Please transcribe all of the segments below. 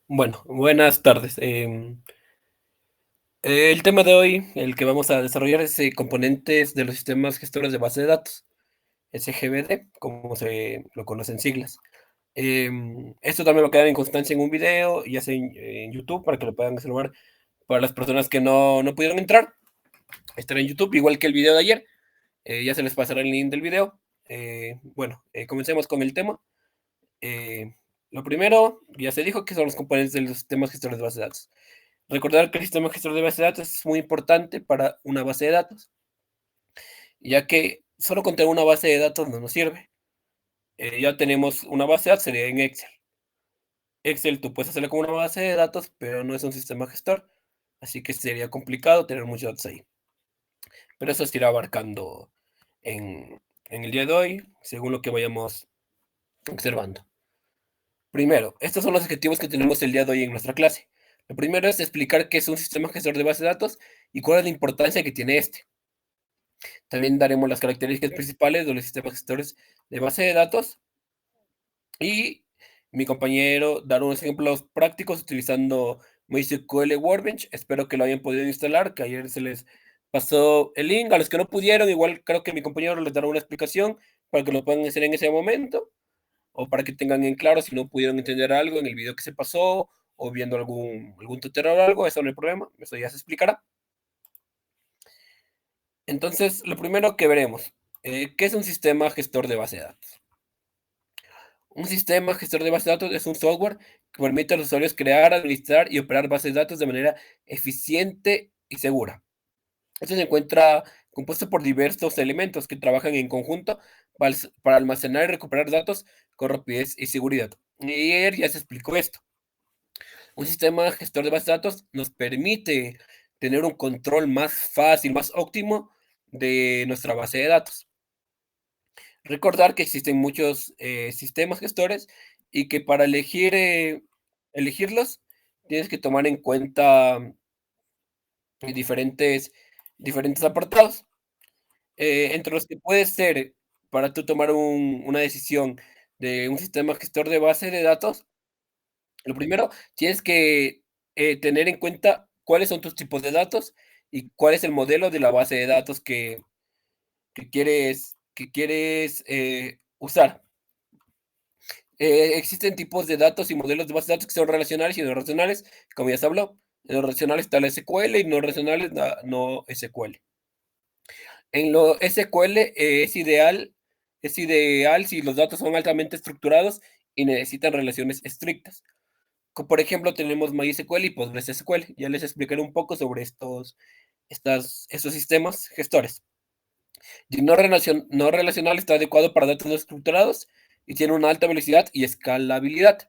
Bueno, buenas tardes. El tema de hoy, el que vamos a desarrollar es componentes de los sistemas gestores de base de datos, SGBD, como se lo conocen siglas. Esto también va a quedar en constancia en un video, ya sea en YouTube, para que lo puedan observar para las personas que no pudieron entrar. Estará en YouTube, igual que el video de ayer. Ya se les pasará el link del video. Comencemos con el tema. Eh, lo primero, ya se dijo que son los componentes de los sistemas gestores de base de datos. Recordar que el sistema gestor de base de datos es muy importante para una base de datos, ya que solo con tener una base de datos no nos sirve. Ya tenemos una base de datos, sería en Excel. Excel tú puedes hacerlo como una base de datos, pero no es un sistema gestor, así que sería complicado tener muchos datos ahí. Pero eso se irá abarcando en el día de hoy, según lo que vayamos observando. Primero, estos son los objetivos que tenemos el día de hoy en nuestra clase. Lo primero es explicar qué es un sistema gestor de base de datos y cuál es la importancia que tiene este. También daremos las características principales de los sistemas gestores de base de datos y mi compañero dará unos ejemplos prácticos utilizando MySQL Workbench. Espero que lo hayan podido instalar, que ayer se les pasó el link. A los que no pudieron, igual creo que mi compañero les dará una explicación para que lo puedan hacer en ese momento o para que tengan en claro si no pudieron entender algo en el video que se pasó o viendo algún tutorial o algo, eso no hay problema, eso ya se explicará. Entonces, lo primero que veremos, ¿qué es un sistema gestor de base de datos? Un sistema gestor de base de datos es un software que permite a los usuarios crear, administrar y operar bases de datos de manera eficiente y segura. Esto se encuentra compuesto por diversos elementos que trabajan en conjunto para almacenar y recuperar datos con rapidez y seguridad. Y ayer ya se explicó esto. Un sistema gestor de bases de datos nos permite tener un control más fácil, más óptimo de nuestra base de datos. Recordar que existen muchos sistemas gestores y que para elegirlos tienes que tomar en cuenta diferentes, diferentes apartados, entre los que puede ser para tú tomar una decisión de un sistema gestor de base de datos, lo primero, tienes que, tener en cuenta cuáles son tus tipos de datos y cuál es el modelo de la base de datos que quieres usar. Existen tipos de datos y modelos de base de datos que son relacionales y no relacionales, como ya se habló. En los relacionales está la SQL y no relacionales no SQL. En lo SQL, es ideal si los datos son altamente estructurados y necesitan relaciones estrictas. Por ejemplo, tenemos MySQL y PostgreSQL. Ya les explicaré un poco sobre estos sistemas gestores. Y no relacional está adecuado para datos no estructurados y tiene una alta velocidad y escalabilidad.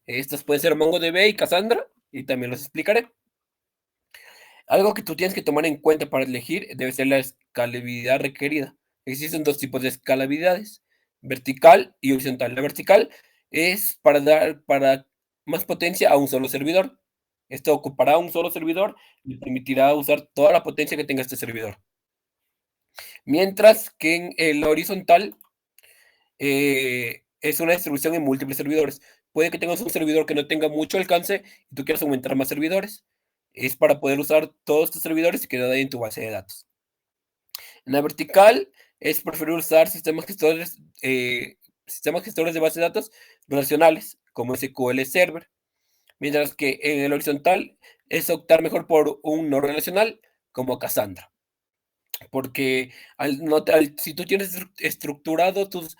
Estos pueden ser MongoDB y Cassandra, y también los explicaré. Algo que tú tienes que tomar en cuenta para elegir debe ser la escalabilidad requerida. Existen dos tipos de escalabilidades, vertical y horizontal. La vertical es para más potencia a un solo servidor. Esto ocupará un solo servidor y permitirá usar toda la potencia que tenga este servidor. Mientras que en el horizontal es una distribución en múltiples servidores. Puede que tengas un servidor que no tenga mucho alcance y tú quieras aumentar más servidores. Es para poder usar todos tus servidores y quedar ahí en tu base de datos. En la vertical es preferir usar sistemas gestores de base de datos relacionales, como SQL Server, mientras que en el horizontal es optar mejor por un no relacional, como Cassandra. Porque si tú tienes estructurado tus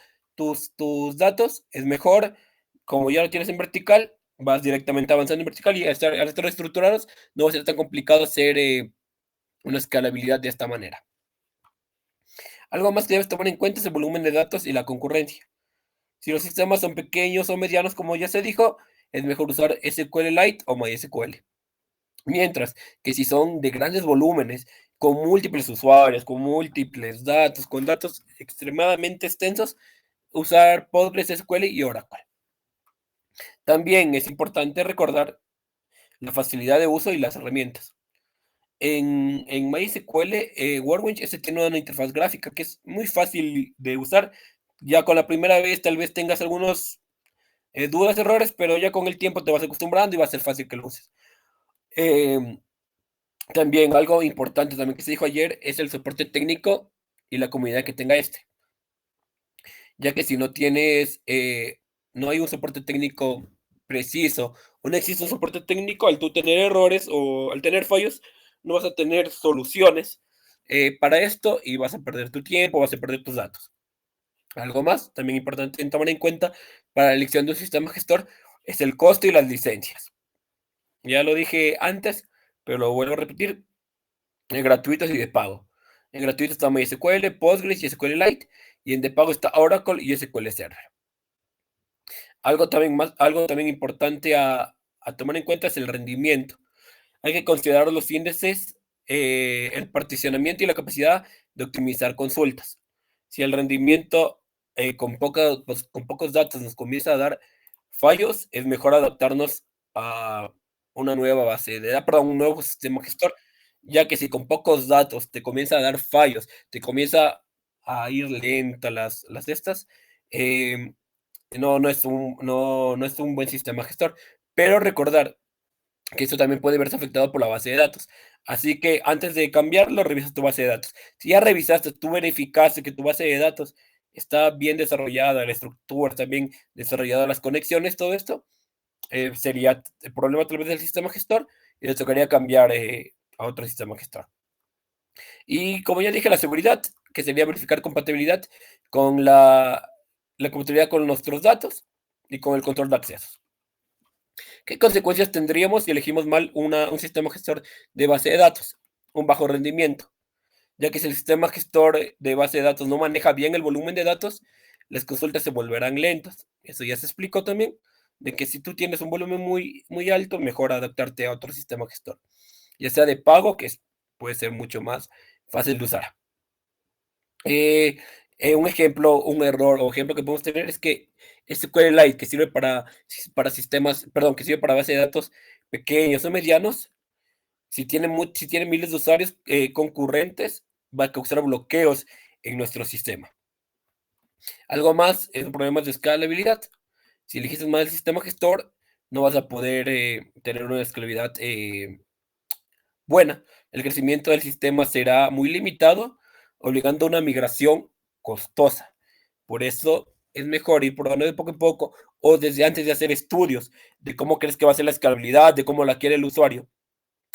datos, es mejor, como ya lo tienes en vertical, vas directamente avanzando en vertical y al estar estructurados, no va a ser tan complicado hacer una escalabilidad de esta manera. Algo más que debes tomar en cuenta es el volumen de datos y la concurrencia. Si los sistemas son pequeños o medianos, como ya se dijo, es mejor usar SQLite o MySQL. Mientras que si son de grandes volúmenes, con múltiples usuarios, con múltiples datos, con datos extremadamente extensos, usar PostgreSQL y Oracle. También es importante recordar la facilidad de uso y las herramientas. En MySQL, Workbench ese tiene una interfaz gráfica que es muy fácil de usar. Ya con la primera vez tal vez tengas algunos dudas, errores, pero ya con el tiempo te vas acostumbrando y va a ser fácil que lo uses. Em, También algo importante también que se dijo ayer es el soporte técnico y la comunidad que tenga este, ya que si no hay un soporte técnico preciso o no existe un soporte técnico, al tú tener errores o al tener fallos, no vas a tener soluciones para esto y vas a perder tu tiempo, vas a perder tus datos. Algo más, también importante en tomar en cuenta para la elección de un sistema gestor es el costo y las licencias. Ya lo dije antes, pero lo vuelvo a repetir, gratuitos y de pago. En gratuito está MySQL, Postgres y SQLite, y en de pago está Oracle y SQL Server. Algo también importante a tomar en cuenta es el rendimiento. Hay que considerar los índices, el particionamiento y la capacidad de optimizar consultas. Si el rendimiento con pocos datos nos comienza a dar fallos, es mejor adaptarnos a una nueva base de datos, perdón, un nuevo sistema gestor, ya que si con pocos datos te comienza a dar fallos, te comienza a ir lenta las de estas, no es un buen sistema gestor. Pero recordar que esto también puede verse afectado por la base de datos. Así que antes de cambiarlo, revisa tu base de datos. Si ya revisaste, tú verificaste que tu base de datos está bien desarrollada, la estructura está bien desarrollada, las conexiones, todo esto, sería el problema tal vez del sistema gestor y le tocaría cambiar a otro sistema gestor. Y como ya dije, la seguridad, que sería verificar compatibilidad con la compatibilidad con nuestros datos y con el control de accesos. ¿Qué consecuencias tendríamos si elegimos mal un sistema gestor de base de datos? Un bajo rendimiento, ya que si el sistema gestor de base de datos no maneja bien el volumen de datos, las consultas se volverán lentas. Eso ya se explicó también, de que si tú tienes un volumen muy, muy alto, mejor adaptarte a otro sistema gestor, ya sea de pago, puede ser mucho más fácil de usar. Eh, un ejemplo, un error o ejemplo que podemos tener es que SQLite, que sirve para sistemas, perdón, que sirve para base de datos pequeños o medianos, si tiene miles de usuarios concurrentes, va a causar bloqueos en nuestro sistema. Algo más es problemas de escalabilidad. Si eliges mal el sistema gestor, no vas a poder tener una escalabilidad buena. El crecimiento del sistema será muy limitado, obligando a una migración costosa. Por eso es mejor ir probando de poco en poco o desde antes de hacer estudios de cómo crees que va a ser la escalabilidad, de cómo la quiere el usuario.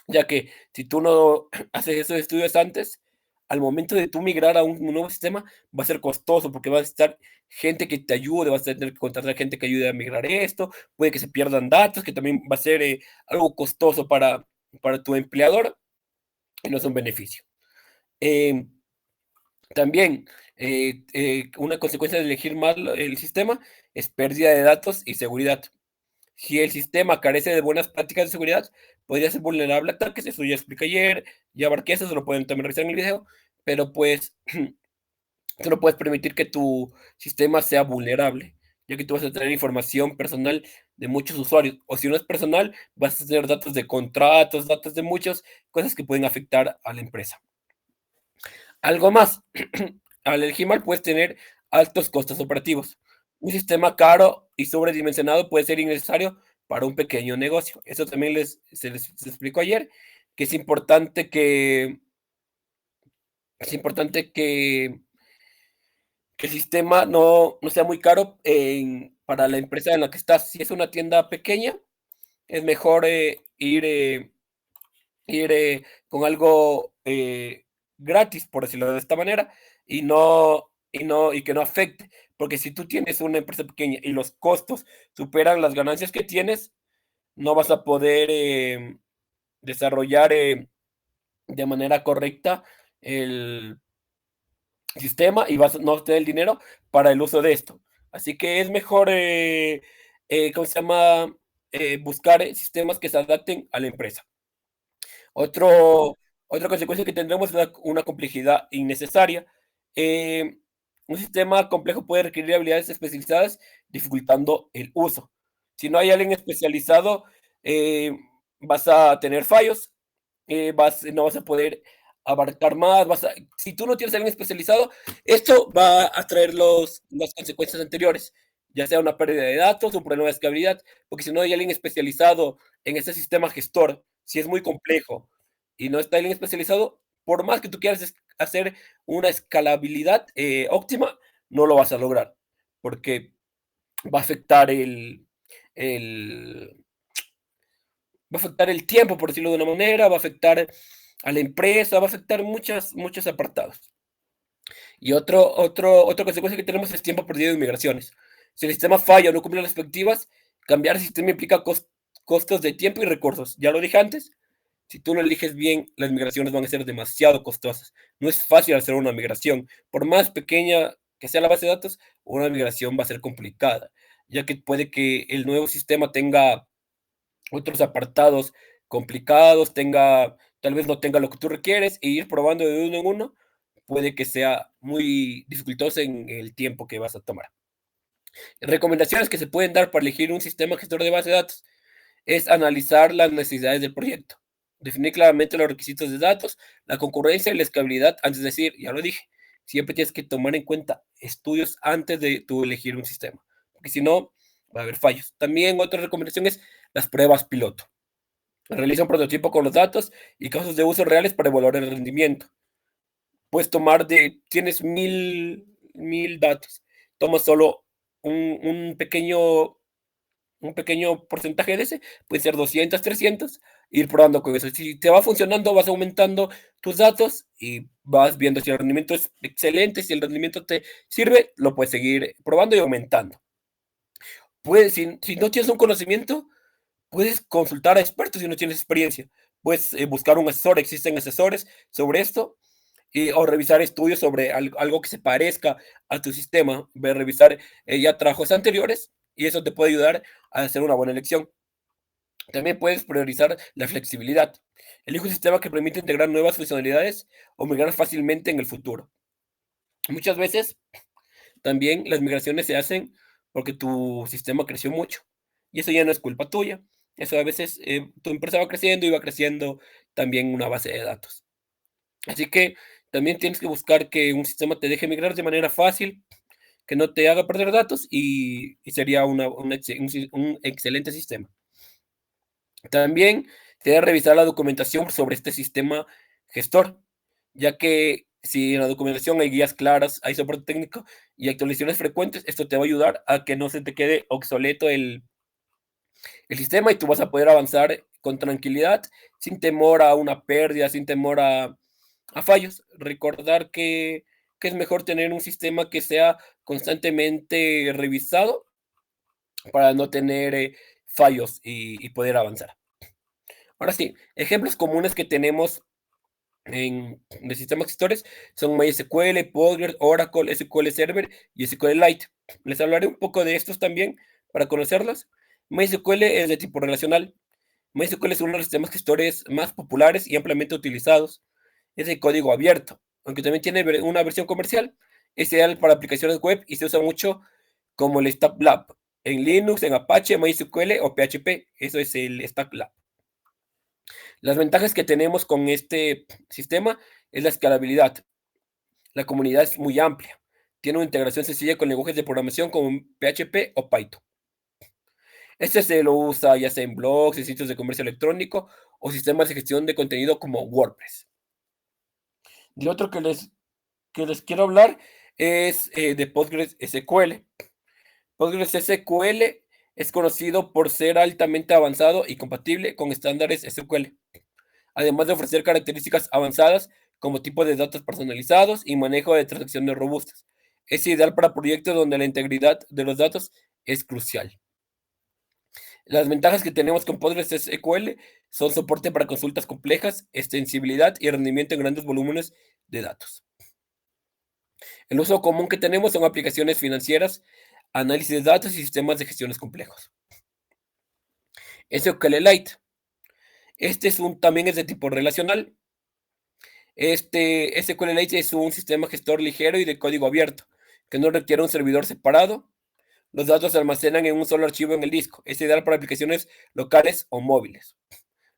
Ya que si tú no haces esos estudios antes, al momento de tú migrar a un nuevo sistema, va a ser costoso porque va a estar gente que te ayude, vas a tener que contratar gente que ayude a migrar esto, puede que se pierdan datos, que también va a ser algo costoso para tu empleador y no es un beneficio. Em, También, una consecuencia de elegir mal el sistema es pérdida de datos y seguridad. Si el sistema carece de buenas prácticas de seguridad, podría ser vulnerable a ataques, eso ya expliqué ayer, ya abarqué eso, se lo pueden también revisar en el video, pero pues tú no puedes permitir que tu sistema sea vulnerable, ya que tú vas a tener información personal de muchos usuarios, o si no es personal, vas a tener datos de contratos, datos de muchas cosas que pueden afectar a la empresa. Algo más, al elegir mal puedes tener altos costos operativos. Un sistema caro y sobredimensionado puede ser innecesario para un pequeño negocio. Eso también se explicó ayer, que es importante que el sistema no sea muy caro para la empresa en la que estás. Si es una tienda pequeña, es mejor ir con algo gratis, por decirlo de esta manera, y que no afecte. Porque si tú tienes una empresa pequeña y los costos superan las ganancias que tienes, no vas a poder desarrollar de manera correcta el sistema y no vas a tener el dinero para el uso de esto. Así que es mejor, ¿cómo se llama? Buscar sistemas que se adapten a la empresa. Otro Otra consecuencia que tendremos es una complejidad innecesaria. Eh, un sistema complejo puede requerir habilidades especializadas, dificultando el uso. Si no hay alguien especializado, eh, vas a tener fallos, no vas a poder abarcar más, si tú no tienes a alguien especializado, esto va a traer las consecuencias anteriores, ya sea una pérdida de datos, un problema de escalabilidad, porque si no hay alguien especializado en este sistema gestor, si es muy complejo y no está alguien especializado, por más que tú quieras hacer una escalabilidad óptima, no lo vas a lograr, porque va a afectar el, va a afectar el tiempo, por decirlo de una manera, va a afectar a la empresa, va a afectar muchos apartados. Y otra consecuencia que tenemos es tiempo perdido en migraciones. Si el sistema falla o no cumple las expectativas, cambiar el sistema implica costos de tiempo y recursos. Ya lo dije antes, si tú no eliges bien, las migraciones van a ser demasiado costosas. No es fácil hacer una migración. Por más pequeña que sea la base de datos, una migración va a ser complicada, ya que puede que el nuevo sistema tenga otros apartados complicados, tal vez no tenga lo que tú requieres, e ir probando de uno en uno puede que sea muy dificultoso en el tiempo que vas a tomar. Recomendaciones que se pueden dar para elegir un sistema gestor de base de datos es analizar las necesidades del proyecto, definir claramente los requisitos de datos, la concurrencia y la escalabilidad antes de decir, ya lo dije, siempre tienes que tomar en cuenta estudios antes de tú elegir un sistema, porque si no, va a haber fallos. También otra recomendación es las pruebas piloto. Realiza un prototipo con los datos y casos de uso reales para evaluar el rendimiento. Puedes tienes mil datos, tomas solo un pequeño porcentaje de ese, puede ser 200, 300, ir probando con eso. Si te va funcionando, vas aumentando tus datos y vas viendo si el rendimiento es excelente, si el rendimiento te sirve, lo puedes seguir probando y aumentando. Si no tienes un conocimiento, puedes consultar a expertos si no tienes experiencia. Puedes buscar un asesor, existen asesores sobre esto, o revisar estudios sobre algo que se parezca a tu sistema, revisar ya trabajos anteriores y eso te puede ayudar a hacer una buena elección. También puedes priorizar la flexibilidad. Elige un sistema que permite integrar nuevas funcionalidades o migrar fácilmente en el futuro. Muchas veces también las migraciones se hacen porque tu sistema creció mucho y eso ya no es culpa tuya. Eso a veces tu empresa va creciendo y va creciendo también una base de datos. Así que también tienes que buscar que un sistema te deje migrar de manera fácil, que no te haga perder datos y sería un excelente sistema. También se debe revisar la documentación sobre este sistema gestor, ya que si en la documentación hay guías claras, hay soporte técnico y actualizaciones frecuentes, esto te va a ayudar a que no se te quede obsoleto el sistema y tú vas a poder avanzar con tranquilidad, sin temor a una pérdida, sin temor a fallos. Recordar que es mejor tener un sistema que sea constantemente revisado para no tener fallos y poder avanzar. Ahora sí, ejemplos comunes que tenemos de sistemas gestores son MySQL, Postgres, Oracle, SQL Server y SQLite. Les hablaré un poco de estos también para conocerlos. MySQL es de tipo relacional. MySQL es uno de los sistemas gestores más populares y ampliamente utilizados. Es de código abierto, aunque también tiene una versión comercial. Es ideal para aplicaciones web y se usa mucho como el Stack Lab. En Linux, en Apache, MySQL o PHP. Eso es el Stack Lab. Las ventajas que tenemos con este sistema es la escalabilidad. La comunidad es muy amplia. Tiene una integración sencilla con lenguajes de programación como PHP o Python. Este se lo usa ya sea en blogs, en sitios de comercio electrónico o sistemas de gestión de contenido como WordPress. Y otro que les quiero hablar es de PostgreSQL. PostgreSQL es conocido por ser altamente avanzado y compatible con estándares SQL, además de ofrecer características avanzadas como tipos de datos personalizados y manejo de transacciones robustas. Es ideal para proyectos donde la integridad de los datos es crucial. Las ventajas que tenemos con PostgreSQL son soporte para consultas complejas, extensibilidad y rendimiento en grandes volúmenes de datos. El uso común que tenemos son aplicaciones financieras, análisis de datos y sistemas de gestiones complejos. SQLite. También es de tipo relacional. Este SQLite es un sistema gestor ligero y de código abierto, que no requiere un servidor separado. Los datos se almacenan en un solo archivo en el disco. Es ideal para aplicaciones locales o móviles.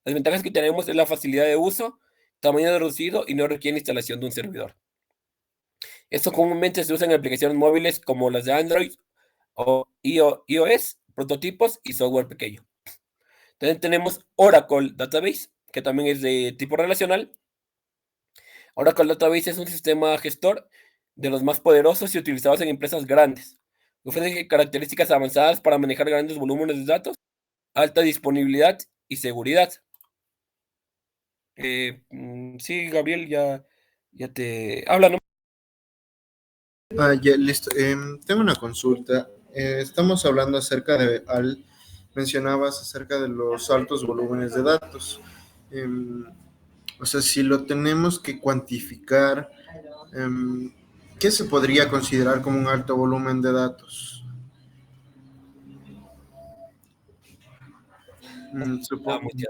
Las ventajas que tenemos es la facilidad de uso, tamaño reducido y no requiere instalación de un servidor. Esto comúnmente se usa en aplicaciones móviles como las de Android o iOS, prototipos y software pequeño. También tenemos Oracle Database, que también es de tipo relacional. Oracle Database es un sistema gestor de los más poderosos y utilizados en empresas grandes. Ofrece características avanzadas para manejar grandes volúmenes de datos, alta disponibilidad y seguridad. Sí, Gabriel, ya te habla, ¿no? Ya, listo. Tengo una consulta. Estamos hablando mencionabas acerca de los altos volúmenes de datos. Em, o sea, si lo tenemos que cuantificar, em, ¿qué se podría considerar como un alto volumen de datos? Supongo, Muy bien.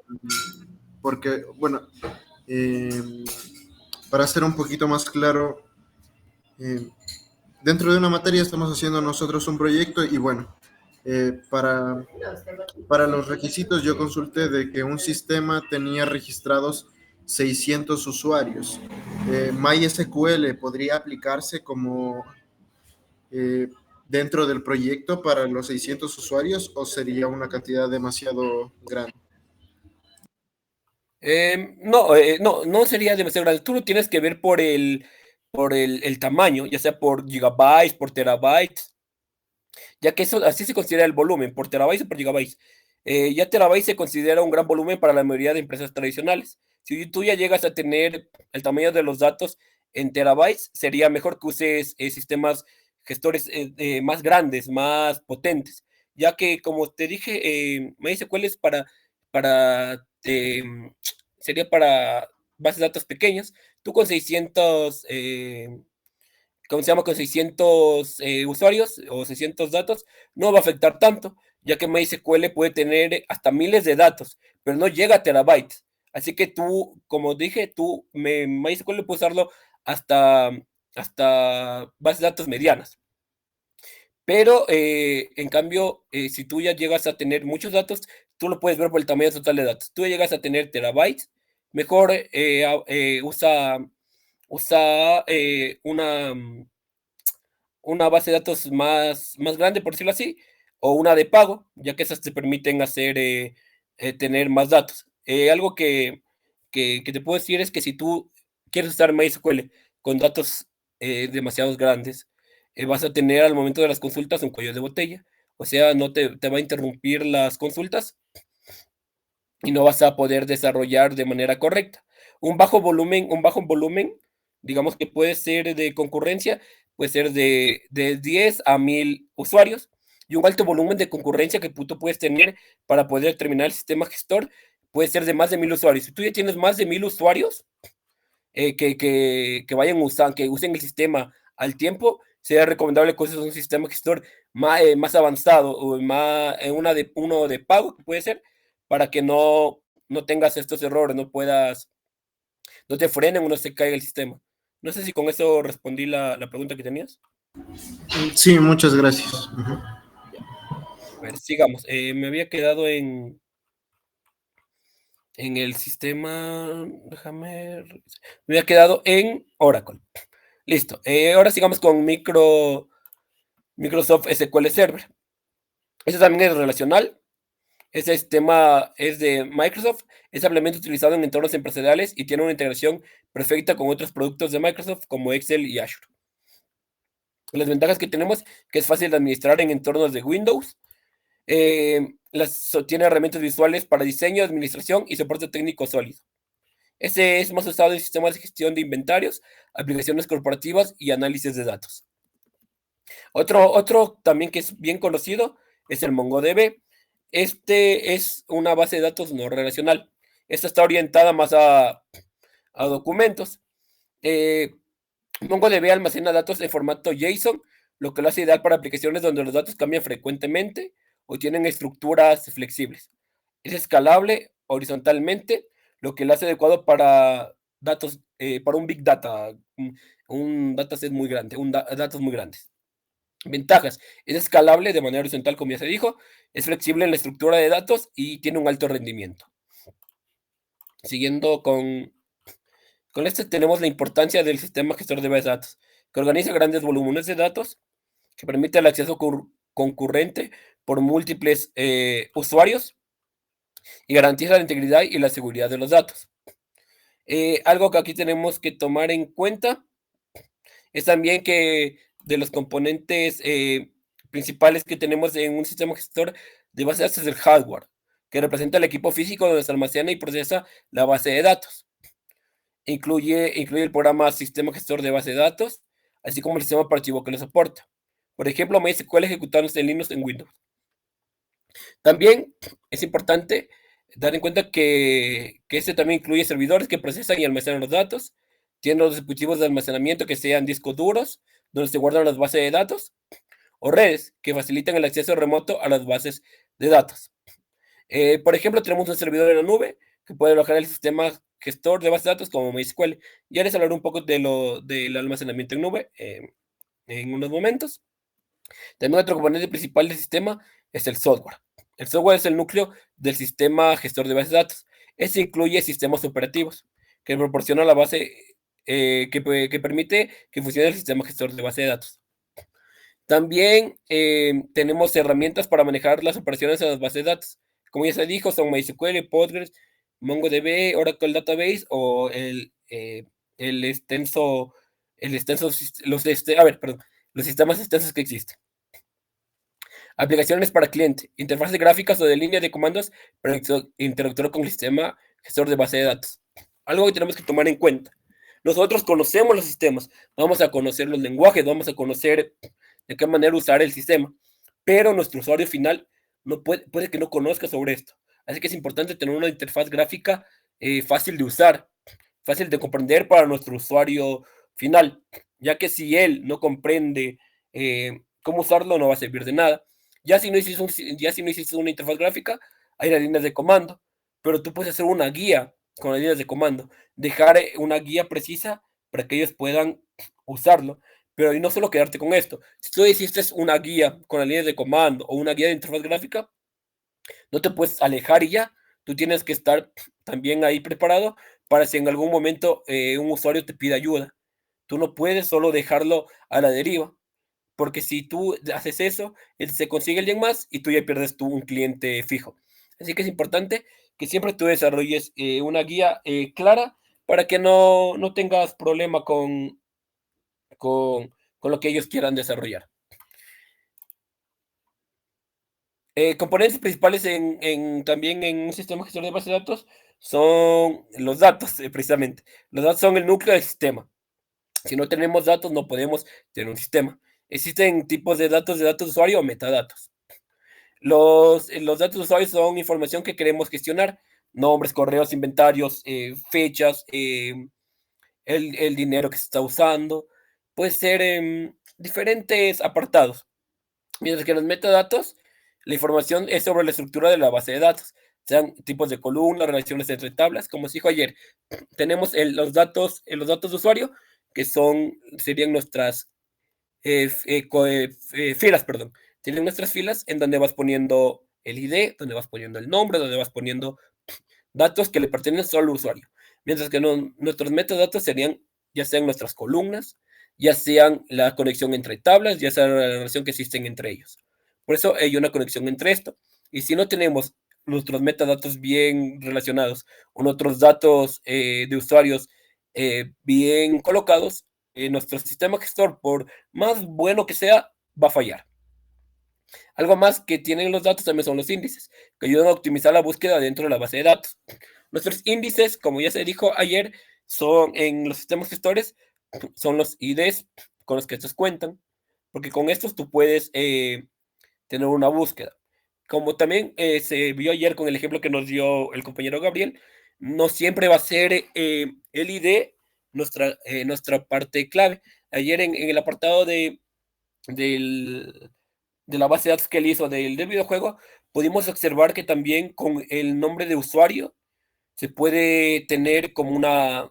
porque, bueno, em, para ser un poquito más claro, em, dentro de una materia estamos haciendo nosotros un proyecto y bueno, para los requisitos yo consulté de que un sistema tenía registrados 600 usuarios. MySQL podría aplicarse como eh, dentro del proyecto para los 600 usuarios o sería una cantidad demasiado grande. No, no sería demasiado grande. Tú lo tienes que ver por el tamaño, ya sea por gigabytes, por terabytes, ya que eso así se considera el volumen, por terabytes o por gigabytes. Ya terabytes se considera un gran volumen para la mayoría de empresas tradicionales. Si tú ya llegas a tener el tamaño de los datos en terabytes, sería mejor que uses sistemas gestores más grandes, más potentes, ya que como te dije, MySQL es para sería para bases de datos pequeñas. Tú con 600 ¿cómo se llama? Con 600 usuarios o 600 datos, no va a afectar tanto, ya que MySQL puede tener hasta miles de datos, pero no llega a terabytes. Así que tú, como dije, MySQL puede usarlo hasta, hasta bases de datos medianas. Pero, en cambio, si tú ya llegas a tener muchos datos, tú lo puedes ver por el tamaño total de datos. Tú ya llegas a tener terabytes, mejor usa una una base de datos más grande, por decirlo así, o una de pago, ya que esas te permiten hacer, tener más datos. Algo que te puedo decir es que si tú quieres usar MySQL con datos demasiados grandes, vas a tener al momento de las consultas un cuello de botella. O sea, no te va a interrumpir las consultas y no vas a poder desarrollar de manera correcta. Un bajo volumen, digamos que puede ser de concurrencia, puede ser de 10 a 1000 usuarios, y un alto volumen de concurrencia que tú puedes tener para poder terminar el sistema gestor puede ser de más de 1000 usuarios. Si tú ya tienes más de 1000 usuarios, que vayan usando, que usen el sistema al tiempo, sería recomendable que uses un sistema gestor más avanzado o uno de pago, que puede ser, para que no tengas estos errores, no te frenen o no se caiga el sistema. No sé si con eso respondí la pregunta que tenías. Sí, muchas gracias. Ujú. A ver, sigamos. Me había quedado en el sistema, déjame, me había quedado en Oracle. Listo. Ahora sigamos con Microsoft SQL Server. Este también es relacional. Este sistema es de Microsoft. Es ampliamente utilizado en entornos empresariales y tiene una integración perfecta con otros productos de Microsoft como Excel y Azure. Las ventajas que tenemos, que es fácil de administrar en entornos de Windows. Tiene herramientas visuales para diseño, administración y soporte técnico sólido. Este es más usado en sistemas de gestión de inventarios, aplicaciones corporativas y análisis de datos. Otro también que es bien conocido es el MongoDB. Este es una base de datos no relacional. Esta está orientada más a documentos. Eh, MongoDB almacena datos en formato JSON, lo que lo hace ideal para aplicaciones donde los datos cambian frecuentemente o tienen estructuras flexibles. Es escalable horizontalmente, lo que lo hace adecuado para datos, para un Big Data, un dataset muy grande, datos muy grandes. Ventajas: es escalable de manera horizontal, como ya se dijo, es flexible en la estructura de datos y tiene un alto rendimiento. Siguiendo con este tenemos la importancia del sistema gestor de bases de datos, que organiza grandes volúmenes de datos, que permite el acceso concurrente por múltiples usuarios y garantiza la integridad y la seguridad de los datos. Algo que aquí tenemos que tomar en cuenta es también que de los componentes principales que tenemos en un sistema gestor de base de datos es el hardware, que representa el equipo físico donde se almacena y procesa la base de datos. Incluye el programa Sistema Gestor de Base de Datos, así como el sistema operativo que lo soporta. Por ejemplo, MySQL ejecutándose en Linux en Windows. También es importante dar en cuenta que este también incluye servidores que procesan y almacenan los datos, tiene los dispositivos de almacenamiento que sean discos duros, donde se guardan las bases de datos, o redes que facilitan el acceso remoto a las bases de datos. Por ejemplo, tenemos un servidor en la nube que puede alojar el sistema gestor de bases de datos como MySQL. Ya les hablaré un poco del almacenamiento en nube en unos momentos. También otro componente principal del sistema es el software. El software es el núcleo del sistema gestor de bases de datos. Este incluye sistemas operativos que proporciona la base que permite que funcione el sistema gestor de base de datos. También tenemos herramientas para manejar las operaciones en las bases de datos. Como ya se dijo, son MySQL, Postgres, MongoDB, Oracle Database o el extenso, los sistemas extensos que existen. Aplicaciones para cliente, interfaces gráficas o de línea de comandos para interactuar con el sistema gestor de base de datos. Algo que tenemos que tomar en cuenta. Nosotros conocemos los sistemas, vamos a conocer los lenguajes, vamos a conocer de qué manera usar el sistema, pero nuestro usuario final no puede que no conozca sobre esto. Así que es importante tener una interfaz gráfica fácil de usar, fácil de comprender para nuestro usuario final, ya que si él no comprende cómo usarlo, no va a servir de nada. Ya si no hiciste una interfaz gráfica, hay las líneas de comando, pero tú puedes hacer una guía con las líneas de comando, dejar una guía precisa para que ellos puedan usarlo. Pero y no solo quedarte con esto. Si tú hiciste una guía con las líneas de comando o una guía de interfaz gráfica, no te puedes alejar y ya. Tú tienes que estar también ahí preparado para si en algún momento un usuario te pide ayuda. Tú no puedes solo dejarlo a la deriva, porque si tú haces eso, se consigue alguien más y tú ya pierdes tú un cliente fijo. Así que es importante que siempre tú desarrolles una guía clara para que no tengas problema con lo que ellos quieran desarrollar. Componentes principales también en un sistema gestor de base de datos son los datos, precisamente. Los datos son el núcleo del sistema. Si no tenemos datos, no podemos tener un sistema. Existen tipos de datos de usuario o metadatos. Los datos de usuario son información que queremos gestionar, nombres, correos, inventarios, fechas, el dinero que se está usando. Puede ser diferentes apartados. Mientras que los metadatos, la información es sobre la estructura de la base de datos, sean tipos de columnas, relaciones entre tablas, como se dijo ayer. Tenemos los datos de usuario, que serían nuestras filas, perdón. Tienen nuestras filas en donde vas poniendo el ID, donde vas poniendo el nombre, donde vas poniendo datos que le pertenecen solo al usuario. Mientras que nuestros metadatos serían ya sean nuestras columnas, ya sean la conexión entre tablas, ya sea la relación que existen entre ellos. Por eso hay una conexión entre esto. Y si no tenemos nuestros metadatos bien relacionados o nuestros datos de usuarios bien colocados, nuestro sistema gestor, por más bueno que sea, va a fallar. Algo más que tienen los datos también son los índices, que ayudan a optimizar la búsqueda dentro de la base de datos. Nuestros índices, como ya se dijo ayer, son en los sistemas gestores, son los IDs con los que estos cuentan, porque con estos tú puedes tener una búsqueda. Como también se vio ayer con el ejemplo que nos dio el compañero Gabriel, no siempre va a ser el ID nuestra parte clave. Ayer en el apartado del, de la base de datos que él hizo del videojuego, pudimos observar que también con el nombre de usuario se puede tener como una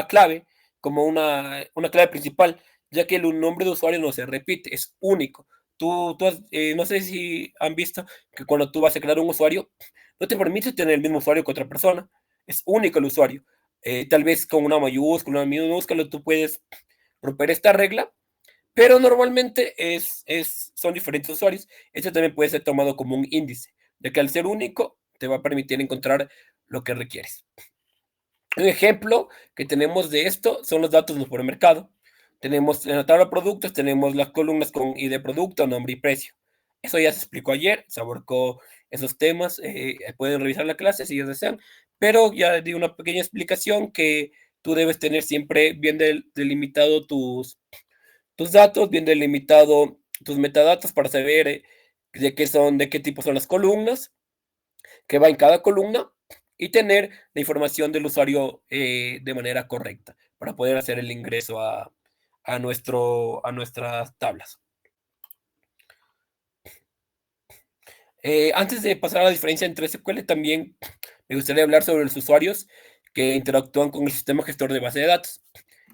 clave, como una clave principal, ya que el nombre de usuario no se repite, es único. No sé si han visto que cuando tú vas a crear un usuario, no te permite tener el mismo usuario que otra persona, es único el usuario. Tal vez con una mayúscula, una minúscula, tú puedes romper esta regla, pero normalmente son diferentes usuarios. Este también puede ser tomado como un índice, ya que al ser único te va a permitir encontrar lo que requieres. Un ejemplo que tenemos de esto son los datos por mercado. Tenemos en la tabla de productos, tenemos las columnas con ID de producto, nombre y precio. Eso ya se explicó ayer, se abarcó esos temas. Pueden revisar la clase si ellos desean, pero ya di una pequeña explicación que tú debes tener siempre bien delimitado tus datos, bien delimitado tus metadatos para saber de qué tipo son las columnas, qué va en cada columna y tener la información del usuario de manera correcta para poder hacer el ingreso a nuestras tablas. Antes de pasar a la diferencia entre SQL, también me gustaría hablar sobre los usuarios que interactúan con el sistema gestor de base de datos.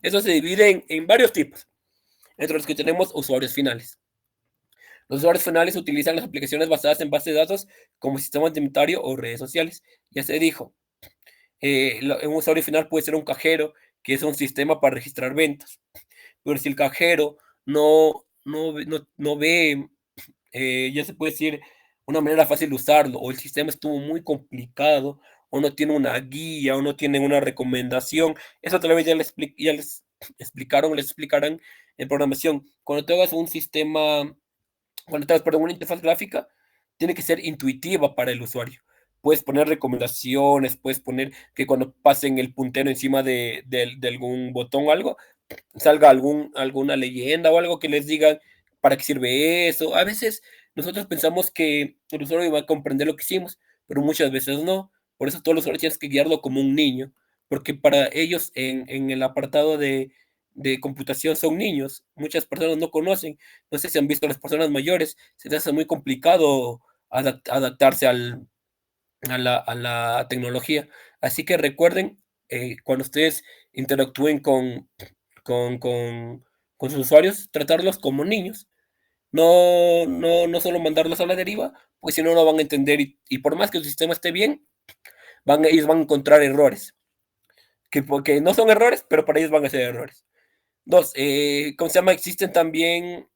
Eso se divide en varios tipos, entre los que tenemos usuarios finales. Los usuarios finales utilizan las aplicaciones basadas en base de datos como sistemas de inventario o redes sociales. Ya se dijo, un usuario final puede ser un cajero, que es un sistema para registrar ventas. Pero si el cajero no ve, ya se puede decir, una manera fácil de usarlo, o el sistema estuvo muy complicado, o no tiene una guía, o no tiene una recomendación, eso tal vez ya les explicaron, les explicarán en programación. Cuando te hagas un sistema cuando tengas, perdón, una interfaz gráfica, tiene que ser intuitiva para el usuario. Puedes poner recomendaciones, puedes poner que cuando pasen el puntero encima de algún botón o algo, salga alguna leyenda o algo que les diga para qué sirve eso. A veces nosotros pensamos que el usuario va a comprender lo que hicimos, pero muchas veces no. Por eso todos los usuarios tienes que guiarlo como un niño, porque para ellos en el apartado de computación son niños. Muchas personas no conocen. No sé si han visto a las personas mayores, se les hace muy complicado adaptarse a la tecnología. Así que recuerden, cuando ustedes interactúen con, con, con sus usuarios, tratarlos como niños. No solo mandarlos a la deriva, pues si no, no van a entender y por más que el sistema esté bien, ellos van a encontrar errores, que porque no son errores, pero para ellos van a ser errores. Dos, ¿cómo se llama? Existen también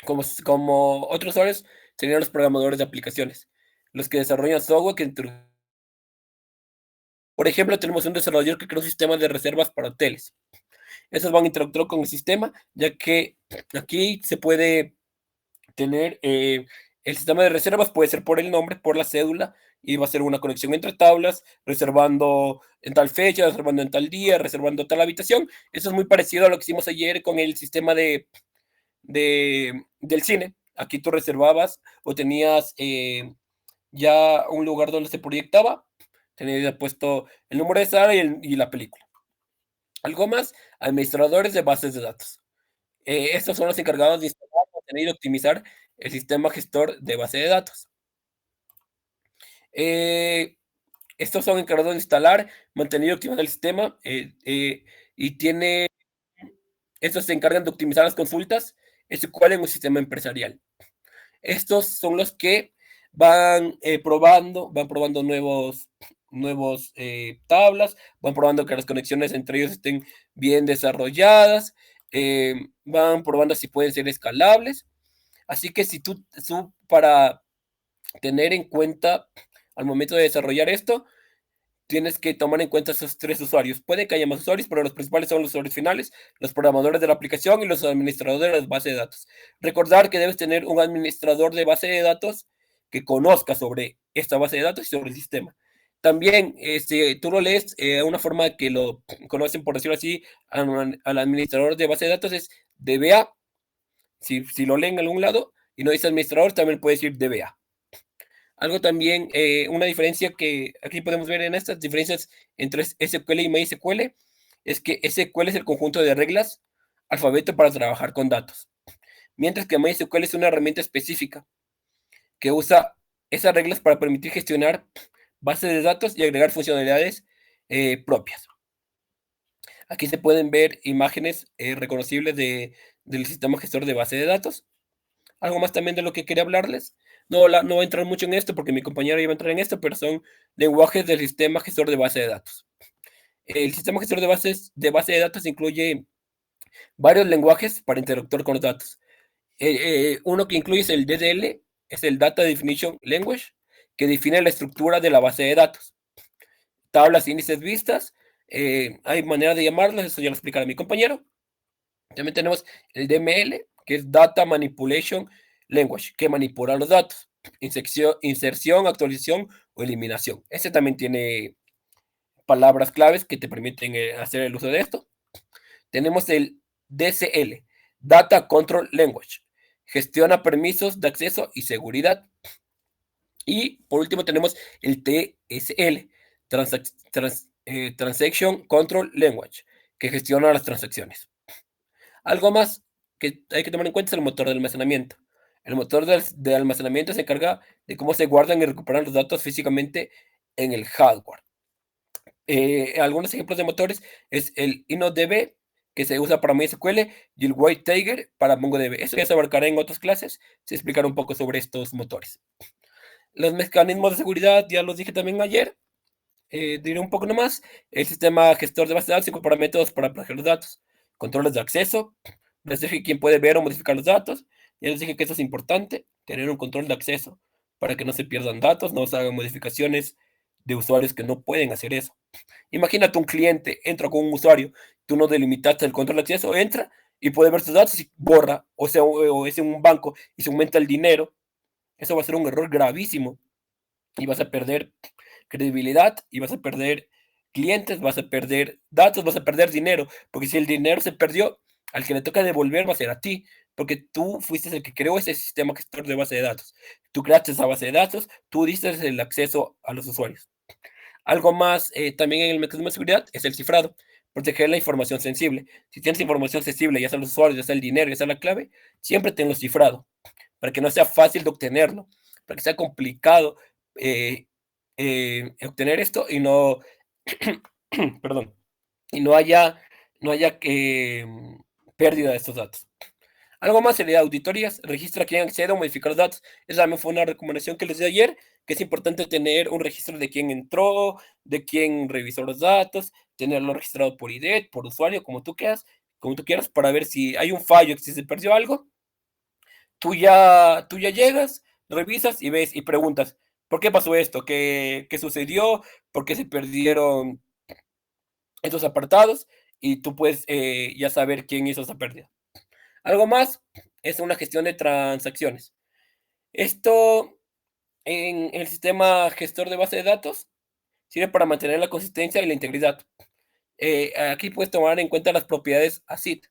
como otros usuarios, serían los programadores de aplicaciones, los que desarrollan software que por ejemplo, tenemos un desarrollador que creó un sistema de reservas para hoteles. Esos van a interactuar con el sistema, ya que aquí se puede tener el sistema de reservas, puede ser por el nombre, por la cédula, y va a ser una conexión entre tablas, reservando en tal fecha, reservando en tal día, reservando tal habitación. Eso es muy parecido a lo que hicimos ayer con el sistema del cine. Aquí tú reservabas o tenías ya un lugar donde se proyectaba, tenías puesto el número de sala y la película. Algo más, administradores de bases de datos. Estos son los encargados de instalar, mantener y optimizar el sistema gestor de base de datos. Eh, Estos son encargados de instalar, mantener y optimizar el sistema y estos se encargan de optimizar las consultas SQL en un sistema empresarial. Estos son los que van probando nuevos tablas, van probando que las conexiones entre ellos estén bien desarrolladas, van probando si pueden ser escalables. Así que si tú para tener en cuenta al momento de desarrollar esto, tienes que tomar en cuenta esos tres usuarios. Puede que haya más usuarios, pero los principales son los usuarios finales, los programadores de la aplicación y los administradores de la base de datos. Recordar que debes tener un administrador de base de datos que conozca sobre esta base de datos y sobre el sistema. También, si tú lo lees, una forma que lo conocen, por decirlo así, al administrador de base de datos es DBA. Si lo leen en algún lado y no dice administrador, también puede decir DBA. Algo también, una diferencia que aquí podemos ver en estas diferencias entre SQL y MySQL es que SQL es el conjunto de reglas, alfabeto para trabajar con datos, mientras que MySQL es una herramienta específica que usa esas reglas para permitir gestionar bases de datos y agregar funcionalidades propias. Aquí se pueden ver imágenes reconocibles del sistema gestor de base de datos. Algo más también de lo que quería hablarles. No voy a entrar mucho en esto porque mi compañero iba a entrar en esto, pero son lenguajes del sistema gestor de base de datos. El sistema gestor de base de datos incluye varios lenguajes para interactuar con los datos. Uno que incluye es el DDL, es el Data Definition Language, que define la estructura de la base de datos. Tablas, índices, vistas, hay manera de llamarlos, eso ya lo explicará mi compañero. También tenemos el DML, que es Data Manipulation Language, que manipula los datos. Inserción, actualización o eliminación. Este también tiene palabras claves que te permiten hacer el uso de esto. Tenemos el DCL, Data Control Language. Gestiona permisos de acceso y seguridad. Y por último tenemos el TSL, Transaction Control Language, que gestiona las transacciones. Algo más que hay que tomar en cuenta es el motor de almacenamiento. El motor de almacenamiento se encarga de cómo se guardan y recuperan los datos físicamente en el hardware. Algunos ejemplos de motores es el InnoDB, que se usa para MySQL, y el White Tiger para MongoDB. Eso ya se abarcará en otras clases, se explicará un poco sobre estos motores. Los mecanismos de seguridad, ya los dije también ayer, diré un poco nomás. El sistema gestor de base de datos incorpora métodos para proteger los datos, controles de acceso, les dije quién puede ver o modificar los datos. Ya les dije que eso es importante, tener un control de acceso para que no se pierdan datos, no se hagan modificaciones de usuarios que no pueden hacer eso. Imagínate un cliente, entra con un usuario, tú no delimitaste el control de acceso, entra y puede ver sus datos y borra, o sea, o es en un banco y se aumenta el dinero. Eso va a ser un error gravísimo y vas a perder credibilidad y vas a perder clientes, vas a perder datos, vas a perder dinero, porque si el dinero se perdió, al que le toca devolver va a ser a ti, porque tú fuiste el que creó ese sistema gestor de base de datos. Tú creaste esa base de datos, tú diste el acceso a los usuarios. Algo más también en el mecanismo de seguridad es el cifrado, proteger la información sensible. Si tienes información sensible, ya sea los usuarios, ya sea el dinero, ya sea la clave, siempre tenlo cifrado, para que no sea fácil de obtenerlo, para que sea complicado eh, obtener esto y no, perdón, y no haya pérdida de estos datos. Algo más sería auditorías, registra quién accede o modificar los datos. Esa también fue una recomendación que les di ayer, que es importante tener un registro de quién entró, de quién revisó los datos, tenerlo registrado por ID, por usuario, como tú quieras, como tú quieras, para ver si hay un fallo, si se perdió algo. Tú ya llegas, revisas y ves y preguntas, ¿por qué pasó esto? ¿Qué sucedió? ¿Por qué se perdieron esos apartados? Y tú puedes ya saber quién hizo esa pérdida. Algo más es una gestión de transacciones. Esto en el sistema gestor de base de datos sirve para mantener la consistencia y la integridad. Aquí puedes tomar en cuenta las propiedades ACID.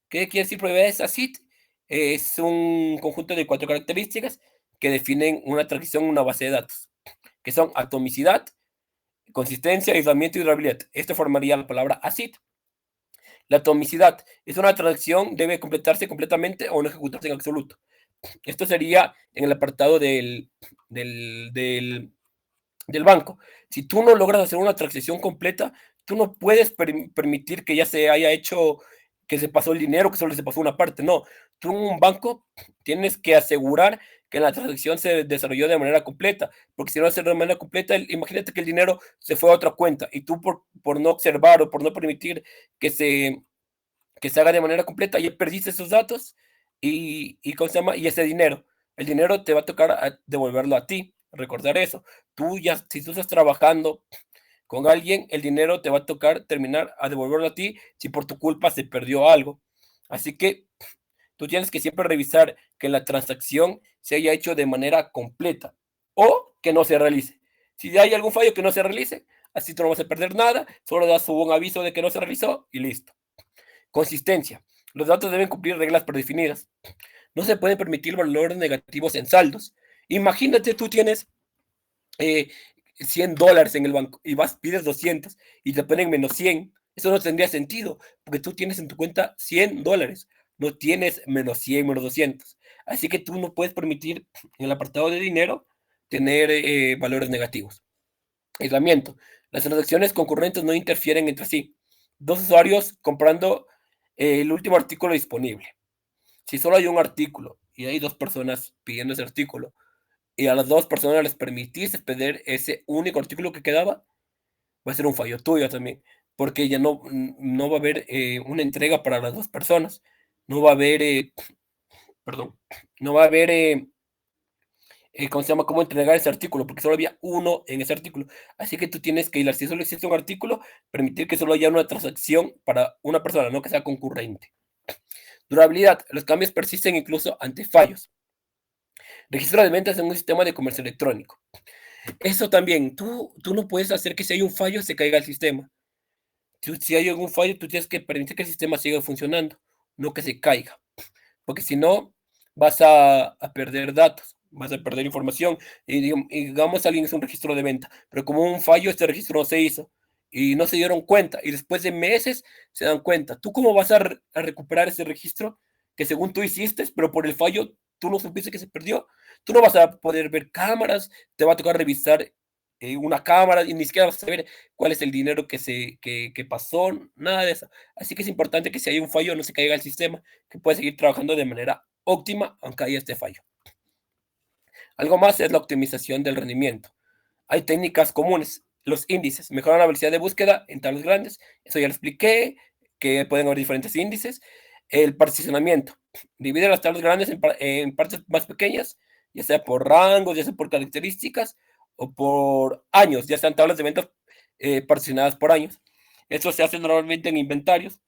¿Qué quiere decir propiedades ACID? Es un conjunto de cuatro características que definen una transición en una base de datos, que son atomicidad, consistencia, aislamiento y durabilidad. Esto formaría la palabra ACID. La atomicidad es una transacción, debe completarse completamente o no ejecutarse en absoluto. Esto sería en el apartado del, del, del banco. Si tú no logras hacer una transacción completa, tú no puedes permitir que ya se haya hecho, que se pasó el dinero, que solo se pasó una parte. No, tú en un banco tienes que asegurar que la transacción se desarrolló de manera completa, porque si no se de manera completa, imagínate que el dinero se fue a otra cuenta y tú por no observar o por no permitir que se, que se haga de manera completa, ya perdiste esos datos ¿cómo se llama? Y ese dinero. El dinero te va a tocar devolverlo a ti, recordar eso. Tú ya, si tú estás trabajando con alguien, el dinero te va a tocar terminar a devolverlo a ti si por tu culpa se perdió algo. Así que tú tienes que siempre revisar que la transacción se haya hecho de manera completa o que no se realice. Si hay algún fallo que no se realice, así tú no vas a perder nada, solo das un aviso de que no se realizó y listo. Consistencia. Los datos deben cumplir reglas predefinidas. No se pueden permitir valores negativos en saldos. Imagínate, tú tienes eh, $100 en el banco y pides 200 y te ponen -100. Eso no tendría sentido, porque tú tienes en tu cuenta $100, no tienes -100, -200. Así que tú no puedes permitir en el apartado de dinero tener valores negativos. Aislamiento. Las transacciones concurrentes no interfieren entre sí. Dos usuarios comprando el último artículo disponible. Si solo hay un artículo y hay dos personas pidiendo ese artículo y a las dos personas les permitiste pedir ese único artículo que quedaba, va a ser un fallo tuyo también, porque ya no va a haber una entrega para las dos personas. No va a haber, perdón, no va a haber ¿cómo se llama? Cómo entregar ese artículo, porque solo había uno en ese artículo. Así que tú tienes que si solo existe un artículo, permitir que solo haya una transacción para una persona, no que sea concurrente. Durabilidad. Los cambios persisten incluso ante fallos. Registro de ventas en un sistema de comercio electrónico. Eso también, tú no puedes hacer que si hay un fallo se caiga el sistema. Si hay algún fallo, tú tienes que permitir que el sistema siga funcionando, no que se caiga. Porque si no, vas a perder datos, vas a perder información. Y digamos, alguien hizo un registro de venta, pero como un fallo, este registro no se hizo y no se dieron cuenta. Y después de meses se dan cuenta. ¿Tú cómo vas a recuperar ese registro que según tú hiciste, pero por el fallo tú no supiste que se perdió? Tú no vas a poder ver cámaras, te va a tocar revisar una cámara y ni siquiera vas a saber cuál es el dinero que pasó, nada de eso. Así que es importante que si hay un fallo no se caiga el sistema, que puede seguir trabajando de manera óptima aunque haya este fallo. Algo más es la optimización del rendimiento. Hay técnicas comunes, los índices, mejoran la velocidad de búsqueda en tablas grandes, eso ya lo expliqué, que pueden haber diferentes índices. El particionamiento, divide las tablas grandes en partes más pequeñas, ya sea por rangos, ya sea por características o por años, ya sean tablas de ventas particionadas por años. Esto se hace normalmente en inventarios.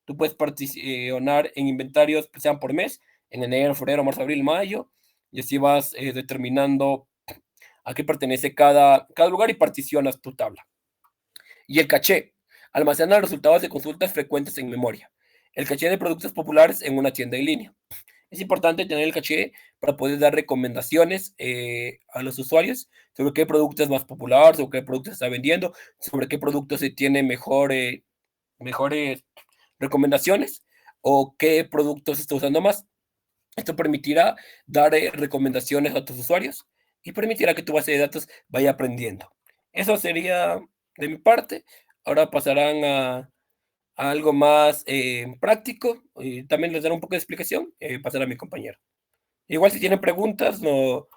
Tú puedes particionar en inventarios que sean por mes, en enero, febrero, marzo, abril, mayo, y así vas determinando a qué pertenece cada lugar y particionas tu tabla. Y el caché, almacena los resultados de consultas frecuentes en memoria. El caché de productos populares en una tienda en línea. Es importante tener el caché para poder dar recomendaciones a los usuarios sobre qué producto es más popular, sobre qué producto se está vendiendo, sobre qué producto se tiene mejores recomendaciones o qué producto se está usando más. Esto permitirá dar recomendaciones a tus usuarios y permitirá que tu base de datos vaya aprendiendo. Eso sería de mi parte. Ahora pasarán a algo más práctico y también les daré un poco de explicación. Pasará a mi compañero. Igual si tienen preguntas, no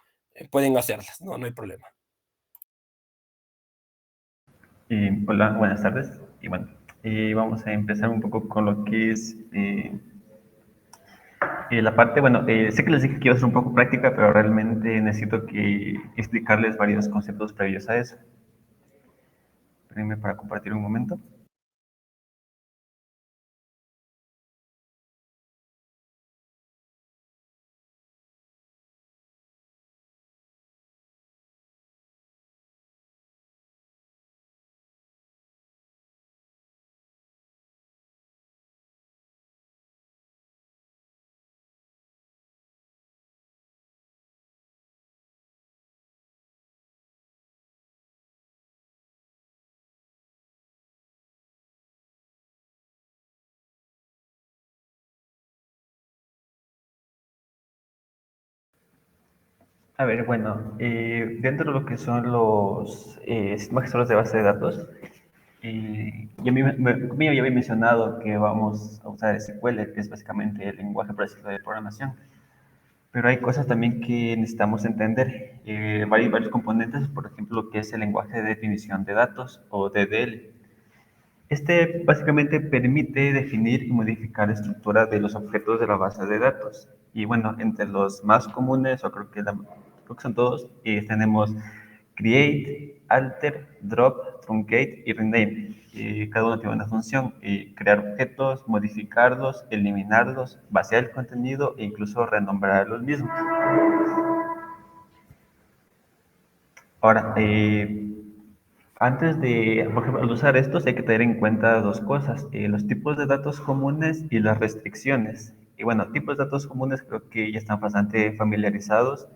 pueden hacerlas, no hay problema. Hola, buenas tardes. Y bueno, Vamos a empezar un poco con lo que es la parte, bueno, sé que les dije que iba a ser un poco práctica, pero realmente necesito que explicarles varios conceptos previos a eso. Espérenme para compartir un momento. A ver, bueno, dentro de lo que son los sistemas gestores de base de datos, yo ya había mencionado que vamos a usar SQL, que es básicamente el lenguaje para ciclo de programación. Pero hay cosas también que necesitamos entender. Varios componentes, por ejemplo, lo que es el lenguaje de definición de datos o DDL. Este básicamente permite definir y modificar la estructura de los objetos de la base de datos. Y bueno, entre los más comunes, o creo que son todos, tenemos create, alter, drop, truncate y rename. Cada uno tiene una función: crear objetos, modificarlos, eliminarlos, vaciar el contenido e incluso renombrar los mismos. Ahora, antes de, por ejemplo, al usar estos hay que tener en cuenta dos cosas: los tipos de datos comunes y las restricciones. Y bueno, tipos de datos comunes creo que ya están bastante familiarizados.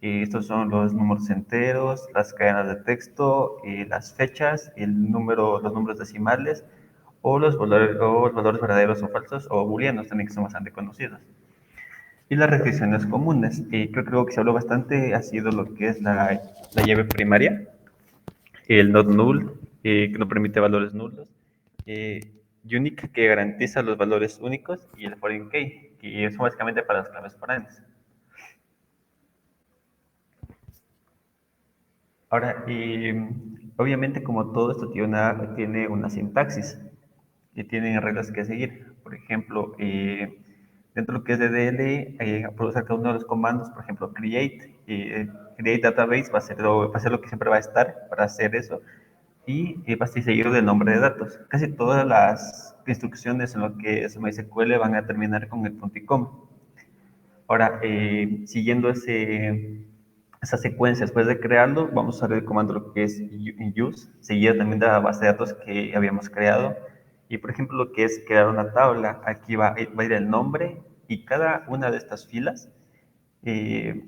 Estos son los números enteros, las cadenas de texto, las fechas, los números decimales o los valores verdaderos o falsos o booleanos también, que son bastante conocidos. Y las restricciones comunes, creo que se habló bastante, ha sido lo que es la llave primaria, el not null, que no permite valores nulos, eh, unique, que garantiza los valores únicos, y el foreign key, que es básicamente para las claves foráneas. Ahora, obviamente, como todo esto tiene una sintaxis y tiene reglas que seguir. Por ejemplo, dentro de lo que es DDL, puedo usar cada uno de los comandos. Por ejemplo, create database va a ser lo que siempre va a estar para hacer eso, y va a ser seguido del nombre de datos. Casi todas las instrucciones en lo que es MySQL van a terminar con el punto y coma. Ahora, siguiendo esa secuencia, después de crearlo, vamos a usar el comando lo que es use, seguida también de la base de datos que habíamos creado. Y por ejemplo, lo que es crear una tabla, aquí va a ir el nombre, y cada una de estas filas, eh,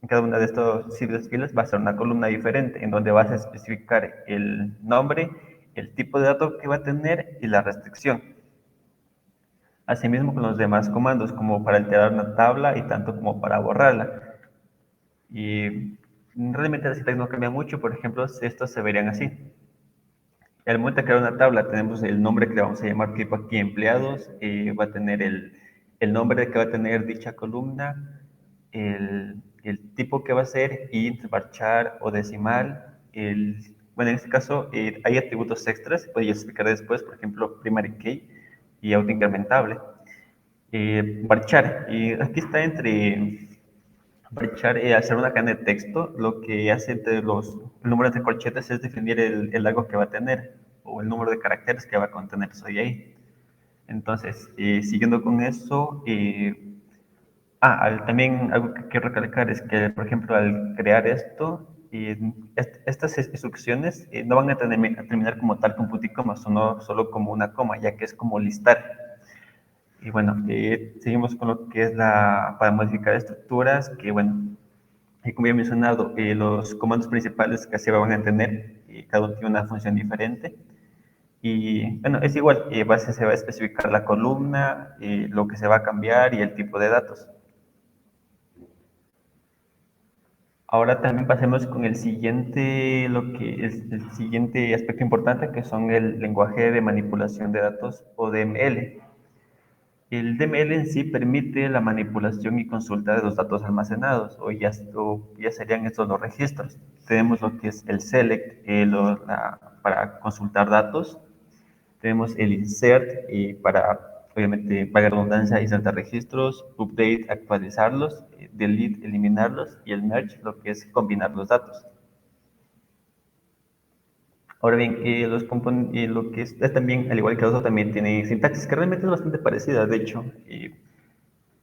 cada una de estas filas va a ser una columna diferente, en donde vas a especificar el nombre, el tipo de dato que va a tener y la restricción. Asimismo con los demás comandos, como para alterar una tabla y tanto como para borrarla. Y realmente las citas no cambian mucho. Por ejemplo, estos se verían así. Al momento de crear una tabla, tenemos el nombre que le vamos a llamar tipo aquí empleados, va a tener el nombre que va a tener dicha columna, el tipo que va a ser int, varchar o decimal. Bueno, en este caso hay atributos extras, voy a explicar después, por ejemplo, primary key y autoincrementable. Varchar, y aquí está entre Varchar, hacer una cadena de texto, lo que hace entre los números de corchetes es definir el largo que va a tener o el número de caracteres que va a contener soy ahí. Entonces, siguiendo con eso, también algo que quiero recalcar es que, por ejemplo, al crear esto, estas instrucciones no van a terminar como tal con punto y coma, sino solo como una coma, ya que es como listar. Y bueno, seguimos con lo que es para modificar estructuras, que bueno, como ya he mencionado, los comandos principales que se van a tener, cada uno tiene una función diferente. Y bueno, es igual, se va a especificar la columna, lo que se va a cambiar y el tipo de datos. Ahora también pasemos con lo que es el siguiente aspecto importante, que son el lenguaje de manipulación de datos o DML. El DML en sí permite la manipulación y consulta de los datos almacenados, o ya serían estos los registros. Tenemos lo que es el select, para consultar datos, Tenemos el insert para, obviamente, para redundancia, insertar registros, update, actualizarlos, delete, eliminarlos, y el merge, lo que es combinar los datos. Ahora bien, lo que es también, al igual que otro, también tiene sintaxis que realmente es bastante parecida. De hecho,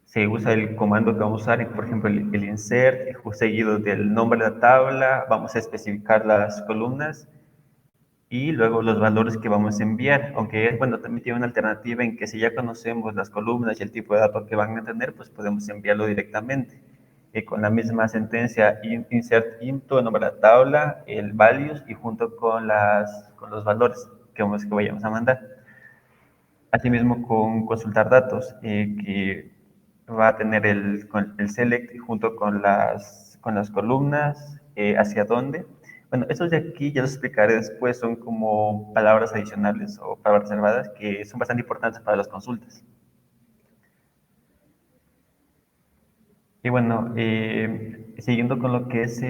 se usa el comando que vamos a usar, por ejemplo, el insert, seguido del nombre de la tabla, vamos a especificar las columnas y luego los valores que vamos a enviar, aunque, bueno, también tiene una alternativa en que si ya conocemos las columnas y el tipo de datos que van a tener, pues podemos enviarlo directamente. Con la misma sentencia, insert into, el nombre de la tabla, el values y junto con los valores que vayamos a mandar. Asimismo, con consultar datos, que va a tener el select junto con las columnas, hacia dónde. Bueno, estos de aquí ya los explicaré después, son como palabras adicionales o palabras reservadas que son bastante importantes para las consultas. Y bueno, siguiendo con lo que es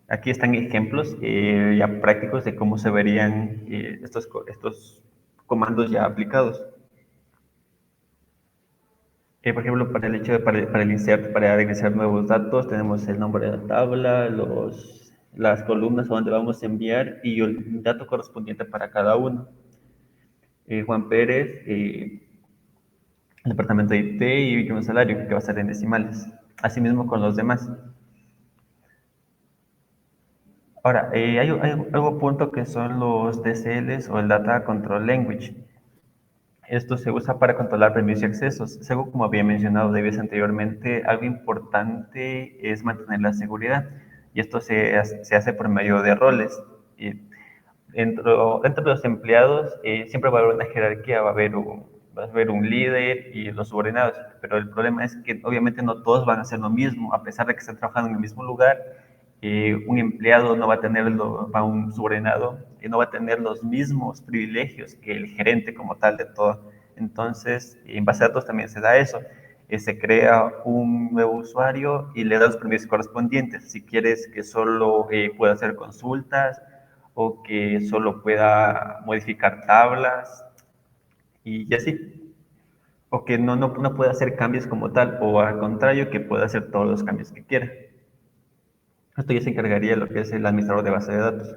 aquí están ejemplos ya prácticos de cómo se verían estos comandos ya aplicados. Por ejemplo, para el hecho de, para el insert, para ingresar nuevos datos, tenemos el nombre de la tabla, las columnas a donde vamos a enviar y el dato correspondiente para cada uno. Juan Pérez, el departamento de IT y último salario, que va a ser en decimales. Asimismo con los demás. Ahora, hay algo punto que son los DCLs o el Data Control Language. Esto se usa para controlar permisos y accesos. Según como había mencionado de vez anteriormente, algo importante es mantener la seguridad. Y esto se hace por medio de roles. Y dentro de los empleados siempre va a haber una jerarquía, va a haber un líder y los subordinados. Pero el problema es que obviamente no todos van a hacer lo mismo, a pesar de que estén trabajando en el mismo lugar. Un empleado no va a tener, un subordinado, no va a tener los mismos privilegios que el gerente como tal de todo. Entonces, en base a datos también se da eso. Se crea un nuevo usuario y le da los permisos correspondientes. Si quieres que solo pueda hacer consultas o que solo pueda modificar tablas y así. O que no pueda hacer cambios como tal, o al contrario, que pueda hacer todos los cambios que quiera. Esto ya se encargaría de lo que es el administrador de base de datos.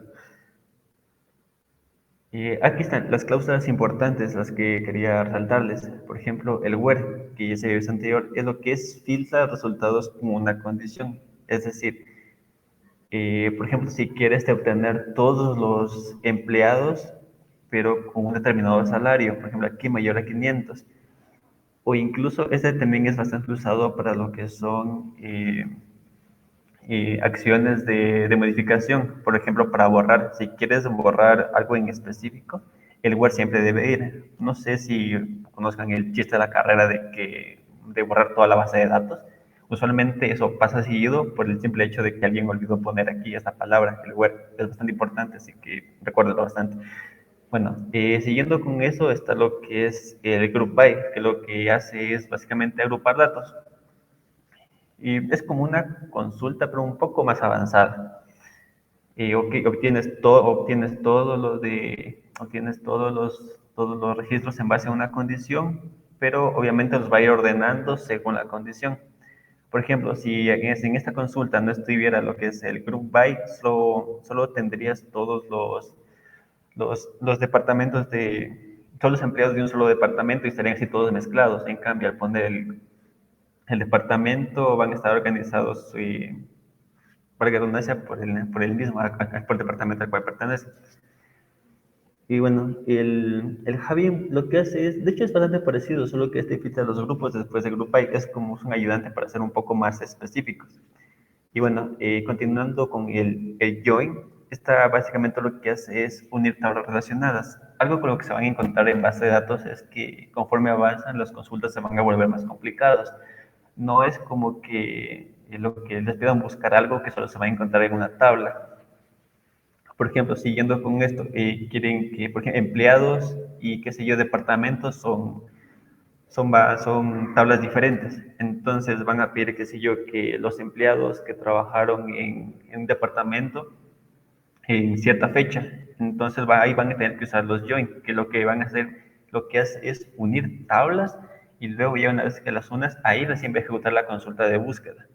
Aquí están las cláusulas importantes, las que quería resaltarles. Por ejemplo, el where, que ya se vio anterior, es lo que es filtra resultados como una condición. Es decir, por ejemplo, si quieres obtener todos los empleados, pero con un determinado salario, por ejemplo, aquí mayor a 500, o incluso este también es bastante usado para lo que son acciones de modificación, por ejemplo, para borrar. Si quieres borrar algo en específico, el where siempre debe ir. No sé si conozcan el chiste de la carrera de borrar toda la base de datos. Usualmente eso pasa seguido por el simple hecho de que alguien olvidó poner aquí esta palabra, el where. Es bastante importante, así que recuérdalo bastante. Bueno, siguiendo con eso está lo que es el group by, que lo que hace es básicamente agrupar datos. Y es como una consulta, pero un poco más avanzada. Obtienes todos los registros en base a una condición, pero obviamente los va a ir ordenando según la condición. Por ejemplo, si en esta consulta no estuviera lo que es el group by, solo tendrías todos los departamentos todos los empleados de un solo departamento y estarían así todos mezclados. En cambio, al poner el departamento, van a estar organizados por redundancia por el mismo, por el departamento al cual pertenece. Y bueno, el Javi lo que hace es, de hecho es bastante parecido, solo que este filtra los grupos después de Group by, es como un ayudante para ser un poco más específicos. Y bueno, continuando con el join, básicamente lo que hace es unir tablas relacionadas. Algo con lo que se van a encontrar en base de datos es que conforme avanzan las consultas se van a volver más complicadas. No es como que lo que les pidan buscar algo que solo se va a encontrar en una tabla. Por ejemplo, siguiendo con esto, quieren que, por ejemplo, empleados y qué sé yo, departamentos son tablas diferentes. Entonces van a pedir, qué sé yo, que los empleados que trabajaron en un departamento en cierta fecha Entonces ahí van a tener que usar los join, que lo que van a hacer, lo que hace es unir tablas y luego ya una vez que las unas, ahí recién va a ejecutar la consulta de búsqueda.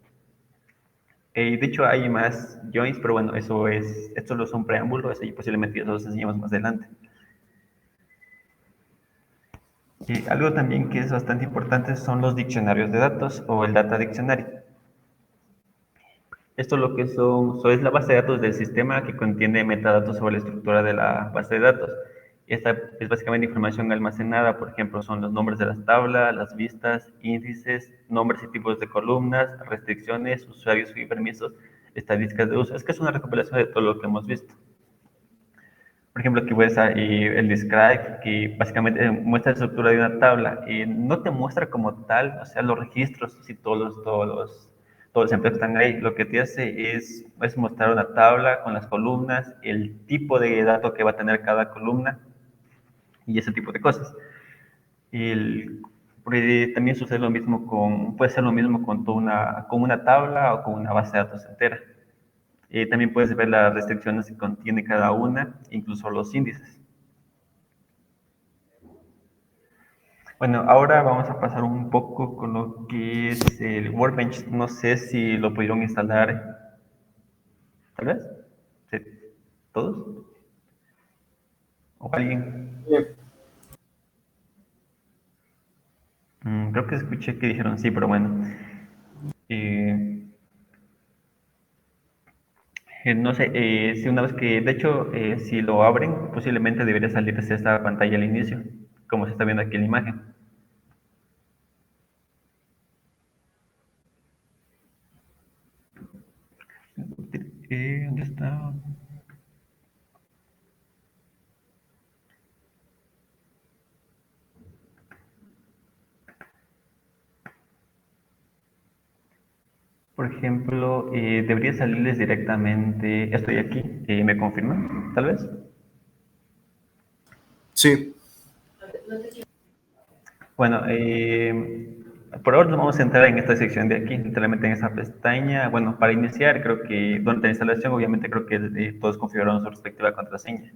De hecho hay más joins, pero bueno, esto solo es un preámbulo, eso y posiblemente ya los enseñamos más adelante. Algo también que es bastante importante son los diccionarios de datos o el data dictionary. Esto lo que es la base de datos del sistema que contiene metadatos sobre la estructura de la base de datos. Esta es básicamente información almacenada, por ejemplo, son los nombres de las tablas, las vistas, índices, nombres y tipos de columnas, restricciones, usuarios y permisos, estadísticas de uso. Es que es una recopilación de todo lo que hemos visto. Por ejemplo, aquí ves ahí el describe, que básicamente muestra la estructura de una tabla y no te muestra como tal, o sea, los registros y todos los empleos que están ahí. Lo que te hace es mostrar una tabla con las columnas, el tipo de dato que va a tener cada columna y ese tipo de cosas. El, también sucede lo mismo puede ser lo mismo con una tabla o con una base de datos entera. También puedes ver las restricciones que contiene cada una, incluso los índices. Bueno, ahora vamos a pasar un poco con lo que es el Workbench. No sé si lo pudieron instalar, tal vez. ¿Sí? ¿Todos? ¿O alguien? Creo que escuché que dijeron sí, pero bueno. Eh, no sé, si una vez que, de hecho, si lo abren, posiblemente debería salirse esta pantalla al inicio, como se está viendo aquí en la imagen. ¿Dónde está? Por ejemplo, debería salirles directamente, estoy aquí, ¿me confirman? Tal vez. Sí. Bueno, por ahora nos vamos a entrar en esta sección de aquí, literalmente en esta pestaña. Bueno, para iniciar, creo que durante la instalación, obviamente creo que todos configuraron su respectiva contraseña.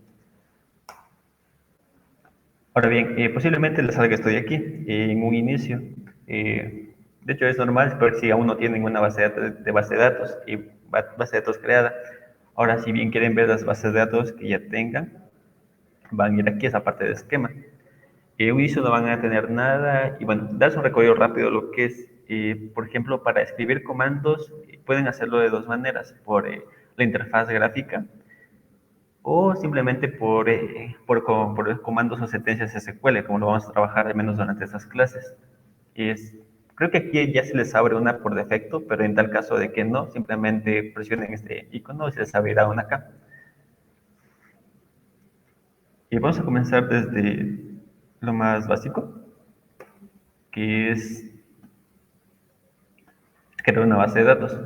Ahora bien, posiblemente les salga esto de aquí, en un inicio. De hecho, es normal, pero si aún no tienen una base de datos y base de datos creada. Ahora, si bien quieren ver las bases de datos que ya tengan, van a ir aquí a esa parte de esquema. Un inicio no van a tener nada y bueno, darles un recorrido rápido lo que es, por ejemplo, para escribir comandos, pueden hacerlo de dos maneras, por la interfaz gráfica o simplemente por comandos o sentencias SQL, como lo vamos a trabajar al menos durante estas clases. Es, creo que aquí ya se les abre una por defecto, pero en tal caso de que no, simplemente presionen este icono y se les abrirá una acá. Y vamos a comenzar desde lo más básico, que es crear una base de datos.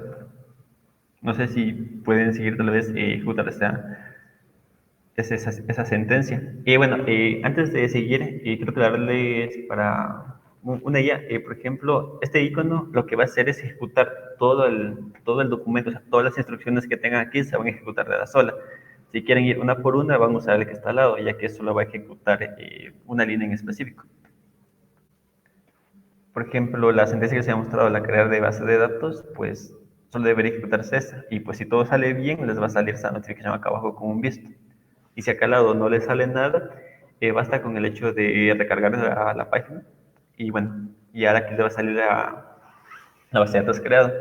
No sé si pueden seguir tal vez ejecutar esa sentencia. Y bueno, antes de seguir, quiero darles para una idea. Por ejemplo, este icono lo que va a hacer es ejecutar todo el documento, o sea, todas las instrucciones que tengan aquí se van a ejecutar de la sola. Si quieren ir una por una, vamos a ver el que está al lado, ya que solo va a ejecutar una línea en específico. Por ejemplo, la sentencia que se ha mostrado, la crear de base de datos, pues solo debería ejecutarse esa. Y pues si todo sale bien, les va a salir esa notificación acá abajo como un visto. Y si acá al lado no le sale nada, basta con el hecho de recargar la página. Y bueno, y ahora aquí le va a salir la base de datos creada.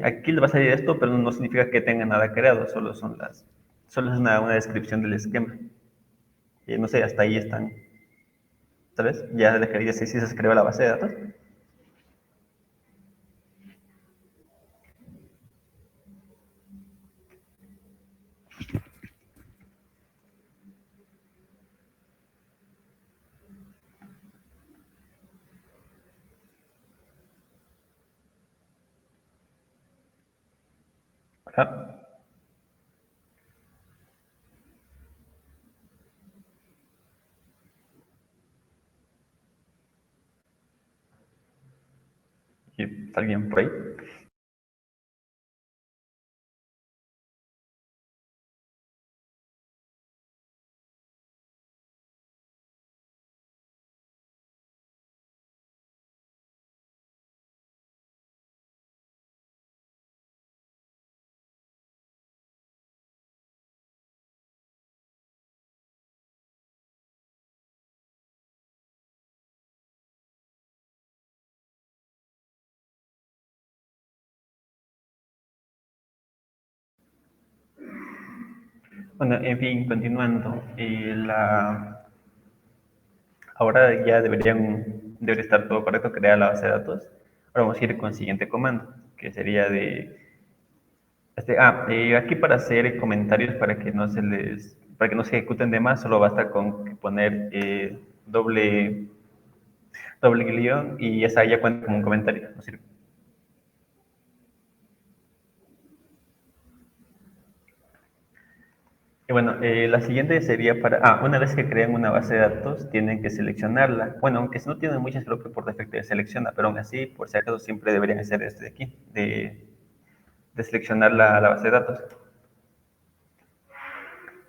Aquí le va a salir esto, pero no significa que tenga nada creado, solo es una descripción del esquema. No sé, hasta ahí están. ¿Sabes? Ya dejaría si se escribe la base de datos. Ajá. ¿Y alguien por ahí? Bueno, en fin, continuando. Ahora ya debería estar todo correcto, crear la base de datos. Ahora vamos a ir con el siguiente comando, que sería aquí para hacer comentarios para que no se ejecuten de más, solo basta con poner doble guión y esa ya cuenta como un comentario. ¿No sirve? Y bueno, la siguiente sería una vez que crean una base de datos, tienen que seleccionarla. Bueno, aunque si no tienen muchas, creo que por defecto ya selecciona, pero aún así, por si acaso, siempre deberían hacer este de aquí, de seleccionar la base de datos.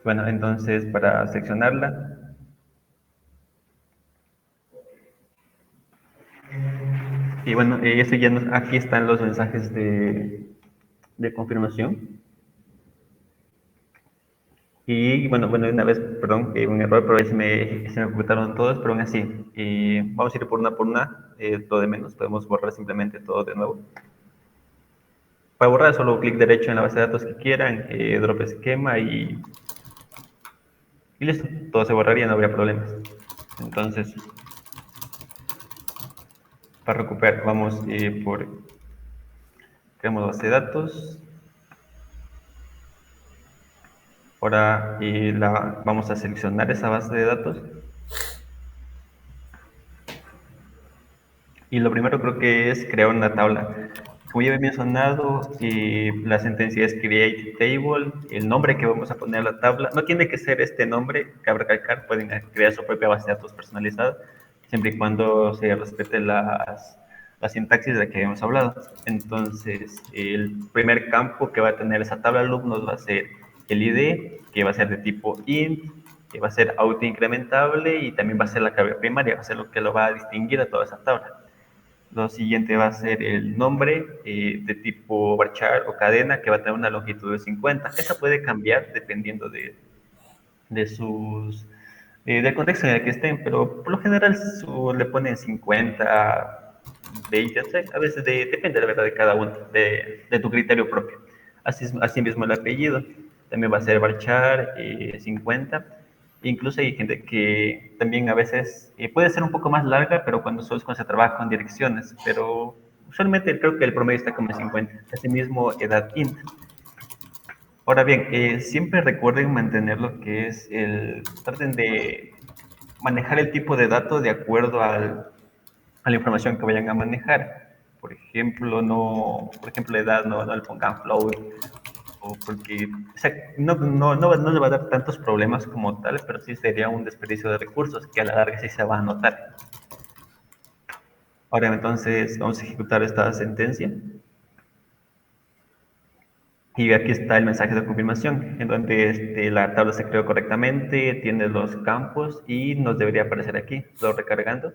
Bueno, entonces para seleccionarla, y bueno, aquí están los mensajes de confirmación. Y bueno, una vez, perdón, un error, pero ahí se me ocultaron todos, pero aún así, vamos a ir por una, todo de menos, podemos borrar simplemente todo de nuevo. Para borrar, solo clic derecho en la base de datos que quieran, drop esquema y listo, todo se borraría, no habría problemas. Entonces, para recuperar, vamos creamos base de datos. Ahora vamos a seleccionar esa base de datos. Y lo primero creo que es crear una tabla. Como ya había mencionado, la sentencia es create table, el nombre que vamos a poner a la tabla. No tiene que ser este nombre, cabe recalcar, pueden crear su propia base de datos personalizada, siempre y cuando se respete la sintaxis de la que habíamos hablado. Entonces, el primer campo que va a tener esa tabla de alumnos va a ser el ID, que va a ser de tipo int, que va a ser autoincrementable y también va a ser la clave primaria, va a ser lo que lo va a distinguir a toda esa tabla. Lo siguiente va a ser el nombre de tipo varchar o cadena que va a tener una longitud de 50. Esa puede cambiar dependiendo del contexto en el que estén, pero por lo general le ponen 50, 20, a veces depende de la verdad de cada uno, de tu criterio propio. Así mismo el apellido también va a ser varchar 50. Incluso hay gente que también a veces puede ser un poco más larga, pero cuando se trabaja con direcciones, pero usualmente creo que el promedio está como en 50. Asimismo, edad int. Ahora bien, siempre recuerden mantener lo que es traten de manejar el tipo de dato de acuerdo a la información que vayan a manejar. Por ejemplo, edad no le pongan float, o porque o sea, no le va a dar tantos problemas como tal, pero sí sería un desperdicio de recursos que a la larga sí se va a notar. Ahora entonces vamos a ejecutar esta sentencia. Y aquí está el mensaje de confirmación, en donde la tabla se creó correctamente, tiene los campos y nos debería aparecer aquí, lo recargando.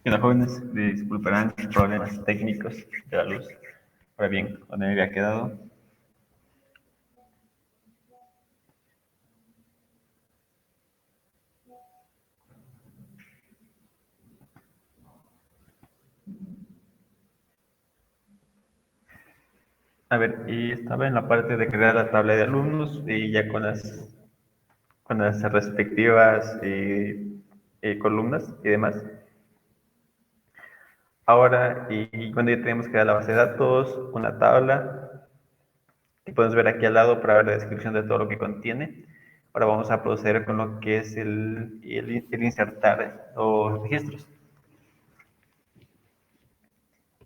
Y los jóvenes disculparán problemas técnicos de la luz. Ahora bien, ¿dónde me había quedado? A ver, y estaba en la parte de crear la tabla de alumnos y ya con las respectivas columnas y demás. Ahora, y cuando ya tenemos creada la base de datos, una tabla, que podemos ver aquí al lado para ver la descripción de todo lo que contiene. Ahora vamos a proceder con lo que es el insertar los registros.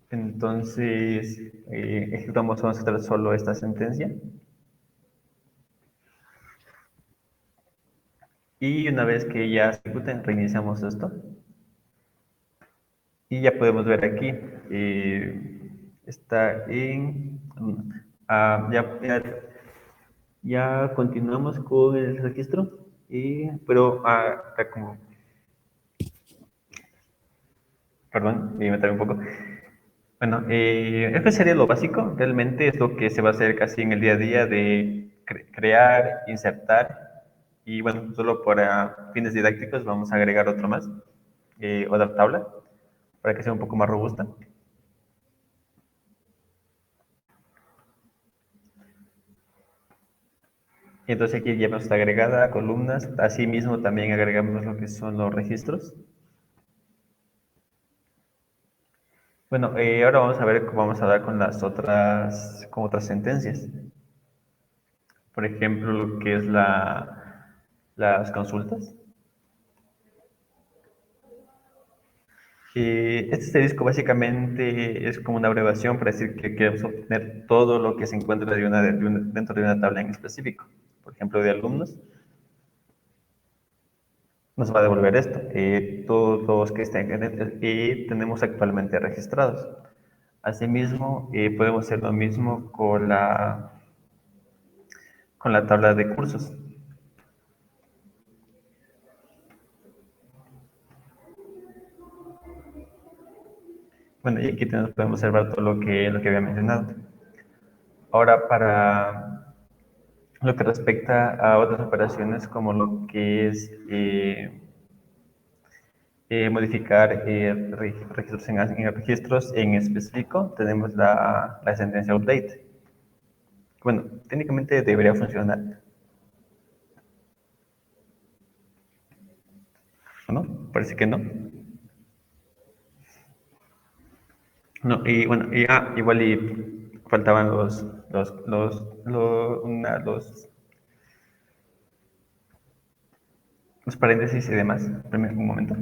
Entonces, ejecutamos, vamos a hacer solo esta sentencia. Y una vez que ya se ejecuten, reiniciamos esto. Y ya podemos ver aquí, está en... ya continuamos con el registro, pero como... Perdón, me trabé un poco. Bueno, esto sería lo básico, realmente es lo que se va a hacer casi en el día a día de crear, insertar y bueno, solo para fines didácticos vamos a agregar otro más, otra tabla, para que sea un poco más robusta. Y entonces aquí ya nos está agregada columnas, asimismo también agregamos lo que son los registros. Bueno, ahora vamos a ver cómo vamos a dar con con otras sentencias. Por ejemplo, lo que es las consultas. Este disco básicamente es como una abreviación para decir que queremos obtener todo lo que se encuentra dentro de una tabla en específico. Por ejemplo, de alumnos, nos va a devolver esto, todos los que estén tenemos actualmente registrados. Asimismo, podemos hacer lo mismo con la tabla de cursos. Bueno, y aquí podemos observar todo lo que había mencionado. Ahora, para lo que respecta a otras operaciones como lo que es modificar registros en específico, tenemos la sentencia update. Bueno, técnicamente debería funcionar. ¿O no? Parece que no. No, y bueno, igual y faltaban los paréntesis y demás. Espérame un momento.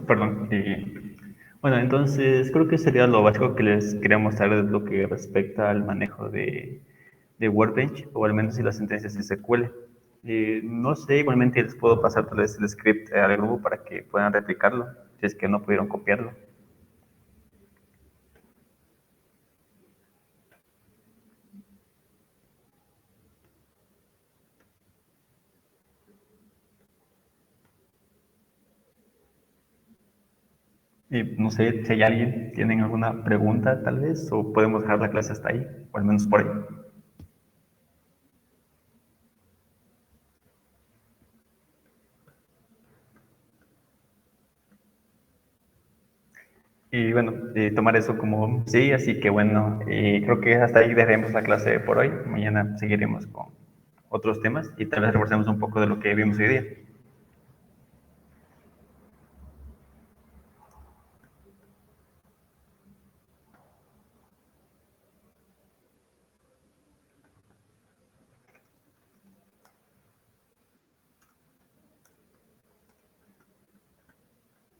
Perdón. Bueno, entonces creo que sería lo básico que les quería mostrar de lo que respecta al manejo de Workbench, o al menos de las sentencias SQL. No sé, igualmente les puedo pasar tal vez el script al grupo para que puedan replicarlo, si es que no pudieron copiarlo. No sé si hay alguien, tienen alguna pregunta tal vez, o podemos dejar la clase hasta ahí, o al menos por ahí. Y bueno, tomar eso como sí, así que bueno, creo que hasta ahí dejaremos la clase por hoy. Mañana seguiremos con otros temas y tal vez reforcemos un poco de lo que vimos hoy día.